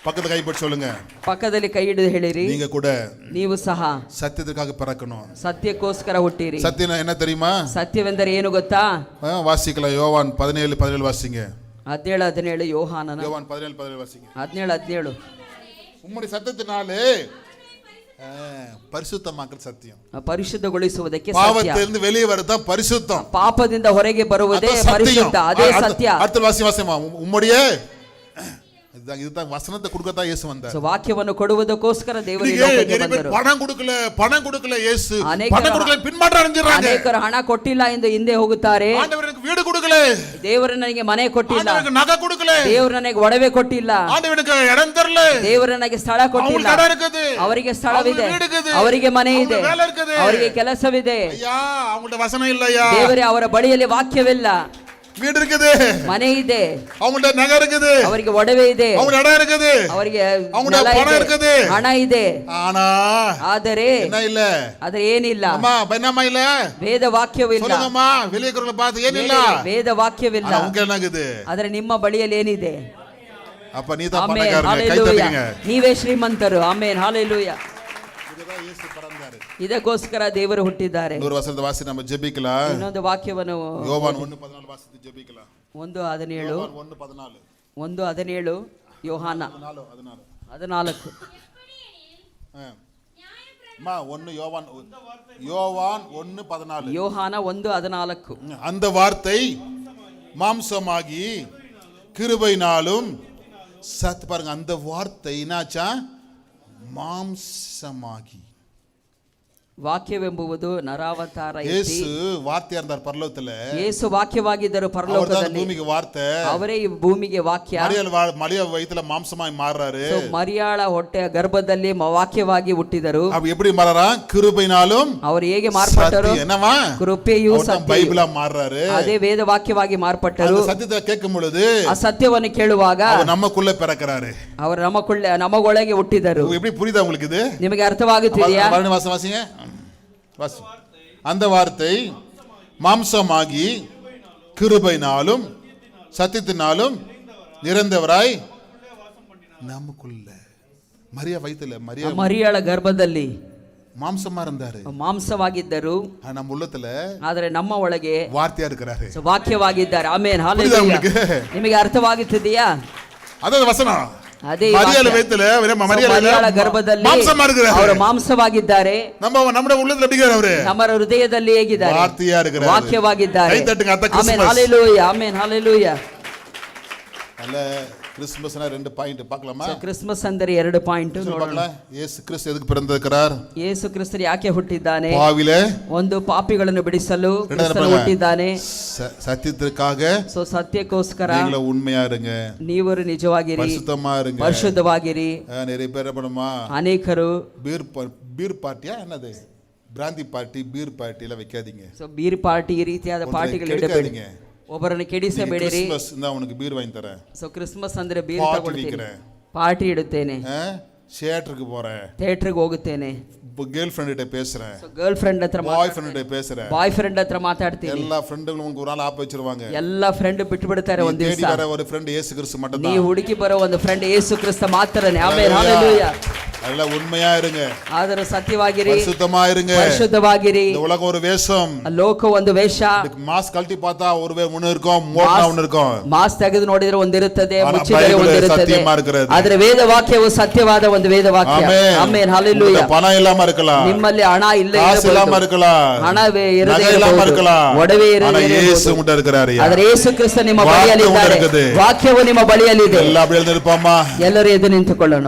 பக்கத்துல கை போட்டு சொல்லுங்க. ಪಕ್ಕದಲ್ಲಿ ಕೈ ಹಿಡಿದು ಹೇಳಿರಿ, நீங்க கூட ನೀವು ಸಹ சத்தியத்திற்காக பிறக்கணும். ಸತ್ಯಕ್ಕೋಸ್ಕರ ಹುಟ್ಟಿರಿ. சத்தியம் என்ன தெரியுமா? ಸತ್ಯವೆಂದರೆ ಏನು ಗೊತ್ತಾ? வாசிக்கலாம். யோவான் 17:17 வாசிங்க. 17:17 ಯೋಹಾನನ. யோவான் 17:17 வாசிங்க. 17:17. உம்முடைய சத்தத்தினாலே பரிசுத்தமாக்கல் சத்தியம். ಪರಿಶುದ್ಧಗೊಳಿಸುವುದಕ್ಕೆ ಸತ್ಯ. பாவத்திலிருந்து வெளியே வரதான் பரிசுத்தம். ಪಾಪದಿಂದ ಹೊರಗೆ ಬರುವುದೇ ಪರಿಶುದ್ಧ. ಅದೇ ಸತ್ಯ. அடுத்த வாசிமா உம்முடைய இதுதான் வசனத்தை கொடுக்கத்தான் இயேசு வந்தார். ಸೊ ವಾಕ್ಯವನ್ನು ಕೊಡುವುದಕ್ಕೋಸ್ಕರ ದೇವರು ಈ இன்னைக்கு ಲೋಕಕ್ಕೆ நிறைய பேர் ಬಂದರು. பணம் கொடுக்கல இயேசு, அநேகர் பணம் கொடுக்கல பின்மாற்றம் அடைஞ்சிராங்க. ಅನೇಕರು ಹಣ ಕೊಟ್ಟಿಲ್ಲ ಎಂದು ಹಿಂದೆ ಹೋಗುತ್ತಾರೆ. ஆண்டவர் எனக்கு வீடு கொடுக்கல, ದೇವರು ನನಗೆ ಮನೆ ಕೊಟ್ಟಿಲ್ಲ, ஆண்டவர் எனக்கு நகை கொடுக்கல, ದೇವರು ನನಗೆ ಒಡವೆ ಕೊಟ್ಟಿಲ್ಲ, ஆண்டவர் எனக்கு இடம் தரல, ದೇವರು ನನಗೆ ಸ್ಥಳ ಕೊಟ್ಟಿಲ್ಲ. அவங்களுக்கு இடம் இருக்குது, ಅವರಿಗೆ ಸ್ಥಳವಿದೆ, அவங்களுக்கு வீடு இருக்குது, ಅವರಿಗೆ ಮನೆ ಇದೆ, அவங்களுக்கு வேலை இருக்குது, ಅವರಿಗೆ ಕೆಲಸವಿದೆ. ஐயா அவங்கள்ட்ட வசனம் இல்லையா? ದೇವರೇ ಅವರ ಬಳಿಯಲ್ಲಿ ವಾಕ್ಯವಿಲ್ಲ. வீடு இருக்குது, ಮನೆ ಇದೆ, அவங்கள்ட்ட நகை இருக்குது, ಅವರಿಗೆ ಒಡವೆ ಇದೆ, அவங்கள்ட்ட இடம் இருக்குது, ಅವರಿಗೆ அவங்கள்ட்ட ನೆಲ பணம் ಇದೆ, இருக்குது, ಹಣ ಇದೆ. ஆனா ಆದರೆ என்ன இல்ல? ಆದರೆ ಏನಿಲ್ಲ, அம்மா என்னம்மா இல்ல? ವೇದ ವಾಕ್ಯವಿಲ್ಲ. சொல்லுங்கம்மா, வெளியே இருக்கிறவங்கள பார்த்து ஏனில்ல? ವೇದ ವಾಕ್ಯವಿಲ್ಲ. ஆனா உங்க என்ன இருக்குது? ಆದರೆ ನಿಮ್ಮ ಬಳಿಯಲ್ಲಿ ಏನಿದೆ? அப்ப நீ தான் ಆಮೆನ್, பணக்காரங்க, கை ಹಲ್ಲೆಲೂಯಾ. தட்டுங்க. ನೀವೇ ಶ್ರೀಮಂತರು. Amen, hallelujah. இதுதான் இயேசு பிறந்தாரு. ಇದಕ್ಕೋಸ್ಕರ ದೇವರು ಹುಟ್ಟಿದ್ದಾರೆ. இன்னொரு வசனத்தை வாசி நம்ம ஜெபிக்கலாம். ಇನ್ನೊಂದು ವಾಕ್ಯವನ್ನು யோவான் 1:14 வாசித்து ஜெபிக்கலாம். 1:17 யோவான் 1:14 1:17 ಯೋಹಾನ 14 அம்மா 1 யோவான் 1:14 ಯೋಹಾನ 1:14 அந்த வார்த்தை மாம்சமாகி கிருபையினாலும் பாருங்க, அந்த வார்த்தை என்னாச்சா? மாம்சமாகி. ವಾಕ್ಯವೆಂಬುವುದು ನರಾವತಾರ ಎತ್ತಿ. இயேசு வார்த்தையா இருந்தார் பரலோகத்துல. ಯೇಸು ವಾಕ್ಯವಾಗಿದ್ದರು அவர்தான் ಪರಲೋಕದಲ್ಲಿ. பூமிக்கு வார்த்தை. ಅವರೇ ಈ ಭೂಮಿಗೆ ವಾಕ್ಯ. மரியா வயித்துல மாம்சமாய் மாறுறாரு. So, ಮರಿಯಾಳ ಹೊಟ್ಟೆಯ ಗರ್ಭದಲ್ಲಿ ವಾಕ್ಯವಾಗಿ ಹುಟ್ಟಿದರು. அப்ப எப்படி மாறறான்? கிருபையினாலும். ಅವರು ಹೇಗೆ ಮಾರ್ಪಟ್ಟರು? என்னவா? ಕೃಪೆಯೂ ಸತ್ಯ. பைபிளா மாறுறாரு. ಅದೇ ವೇದ ವಾಕ್ಯವಾಗಿ ಮಾರ್ಪಟ್ಟರು. அந்த சத்தியத்தை கேட்கும் பொழுது ಆ ಸತ್ಯವನ್ನು ಕೇಳುವಾಗ அவர் நமக்குள்ள பிறக்கறாரு. ಅವರು ನಮಗೊಳಗೆ ಹುಟ್ಟಿದರು. எப்படி புரியுதா உங்களுக்கு இது? ನಿಮಗೆ ಅರ್ಥವಾಗುತ್ತಿದೆಯಾ? வாசிங்க. வாசி. அந்த வார்த்தை மாம்சமாகி கிருபையினாலும் சத்தியத்தினாலும் நிறைந்தவராய் நமக்குள்ள. மரியா வயித்துல ಮರಿಯಾಳ ಗರ್ಭದಲ್ಲಿ மாம்சமா இருந்தாரு, ಮಾಂಸವಾಗಿದ್ದರು. நம்ம உள்ளத்துல ಆದರೆ ನಮ್ಮ ಒಳಗೆ வார்த்தையா இருக்கிறாரு, ವಾಕ್ಯವಾಗಿದ್ದಾರೆ. Amen, hallelujah. ನಿಮಗೆ ಅರ್ಥವಾಗುತ್ತಿದೆಯಾ? ಅದೇ ವಚನ. ಅದೇ மரியாள் வயித்துல ಮರಿಯಾಳ ಗರ್ಭದಲ್ಲಿ மாம்சமா இருக்கிறாரு, ಅವರು ಮಾಂಸವಾಗಿದ್ದಾರೆ. நம்ம உள்ளத்துல எப்படி இருக்காரு? அவரு ನಮ್ಮ ಹೃದಯದಲ್ಲಿ ಹೇಗಿದ್ದಾರೆ? வார்த்தையா இருக்கிறாரு, ವಾಕ್ಯವಾಗಿದ್ದಾರೆ. ಕೈ ತಟ್ಟುங்க. ಅತ್ತ amen, Christmas. Hallelujah, amen, hallelujah. அல்ல கிறிஸ்மஸ்னா 2 பாயிண்ட் பார்க்கலாமா? ಕ್ರಿಸ್ಮಸ್ ಅಂದರೆ 2 ಪಾಯಿಂಟ್ ನೋಡೋಣ. பார்க்கலாம். இயேசு கிறிஸ்து எதுக்கு பிறந்திருக்கிறார்? ಯೇಸು ಕ್ರಿಸ್ತರು ಯಾಕೆ ಹುಟ್ಟಿದ್ದಾನೆ? பாவிலே ಒಂದು ಪಾಪಿಗಳನ್ನು ಬಿಡಿಸಲು ಕ್ರಿಸ್ತನು ಹುಟ್ಟಿದ್ದಾನೆ. சத்தியத்திற்காக. ಸೋ ಸತ್ಯಕ್ಕೋಸ್ಕರ நீங்க உண்மையா இருங்க, ನೀವರು ನಿಜವಾಗಿರಿ, பரிசுத்தமா இருங்க, ಪರಿಶುದ್ಧವಾಗಿರಿ. நிறைய பேர் பண்ணுமா? ಅನೇಕರು பீர் பார்ட்டியா என்னது? பிராந்தி பார்ட்டி, பீர் பார்ட்டி எல்லாம் வைக்காதீங்க. ಸೋ ಬೀರ್ ಪಾರ್ಟಿ ಈ ರೀತಿಯಾದ ಪಾರ್ಟಿಗಳು ಇಡಬೇಡಿ. ಒಬ್ಬರನ್ನು ಕೆಡಿಸಬೇಡಿರಿ. கிறிஸ்மஸ் ಇಂದ ಅವನಿಗೆ ಬೀರ್ வாங்கி தரேன். ಸೋ ಕ್ರಿಸ್ಮಸ್ ಅಂದ್ರೆ ಬೀರ್ ತಗೊಳ್ತೀನಿ, ಪಾರ್ಟಿ ಇಡುತ್ತೇನೆ, ಥಿಯೇಟರ್ಗೆ போறேன், ಥಿಯೇಟರ್ಗೆ ಹೋಗುತ್ತೇನೆ, ಗರ್ಲ್ ಫ್ರೆಂಡ್ கிட்ட பேசுறேன், ಗರ್ಲ್ ಫ್ರೆಂಡ್ ಹತ್ರ ಬಾಯ್ ಫ್ರೆಂಡ್ கிட்ட பேசுறேன், ಬಾಯ್ ಫ್ರೆಂಡ್ ಹತ್ರ ಮಾತಾಡ್ತೀನಿ. எல்லா ಫ್ರೆಂಡ್ಗಳು உங்களுக்கு ஒரு நாள் ஆப் வச்சிருவாங்க. ಎಲ್ಲ ಫ್ರೆಂಡ್ ಬಿಟ್ಟು ಬಿಡ್ತಾರೆ ಒಂದು ದಿವಸ. தேடி வர ஒரு ಫ್ರೆಂಡ್ ಯೇಸು ಕ್ರಿಸ್ತು மட்டும் தான். ನೀವು ಹುಡುಕಿ ಬರೋ ಒಂದು ಫ್ರೆಂಡ್ ಯೇಸು ಕ್ರಿಸ್ತ ಮಾತ್ರನೇ. Amen, hallelujah. அல்ல உண்மையா இருங்க, ಆದರೂ ಸತ್ಯವಾಗಿರಿ, பரிசுத்தமா இருங்க. ಪರಿಶುದ್ಧವಾಗಿರಿ. இந்த உலகம் ஒரு வேஷம், ಲೋಕ ಒಂದು ವೇಷ. மாஸ்க் கழட்டி பார்த்தா ஒரு ஒன்னு இருக்கும், மோட்னா ஒன்னு இருக்கும். ಮಾಸ್ಕ್ ತೆಗೆದು ನೋಡಿದ್ರೆ ಒಂದಿರುತ್ತದೆ, ಆದ್ರೆ ಮುಚ್ಚಿದರೆ ಬೈಬಲ್ ಒಂದಿರುತ್ತದೆ. ಸತ್ಯமா இருக்கிறது. ಆದರೆ ವೇದ ವಾಕ್ಯವು ಸತ್ಯವಾದ ಒಂದು ವೇದ ವಾಕ್ಯ. Amen, hallelujah. பணம் இல்லாம இருக்கலாம், ನಿಮ್ಮಲ್ಲಿ ಹಣ ಇಲ್ಲದೆ காசு இல்லாம இருக்கலாம், ಹಣವೇ ಇರದೇ இல்லாம ಇರಬಹುದು, இருக்கலாம், ಒಡವೆ ಇರದೇ ஆனா ಇರಬಹುದು. இயேசு உண்ட இருக்கிறாரு. ಆದರೆ ಯೇಸು ಕ್ರಿಸ್ತ ನಿಮ್ಮ ಬಳಿಯಲ್ಲಿ ಇದ್ದಾರೆ, ವಾಕ್ಯವು ವಾಕ್ಯವು ನಿಮ್ಮ ಬಳಿಯಲ್ಲಿ ಇದೆ. ಎಲ್ಲ அப்படியே நிற்போமா? ಎಲ್ಲರೂ ಎದ್ದು ನಿಂತುಕೊಳ್ಳೋಣ.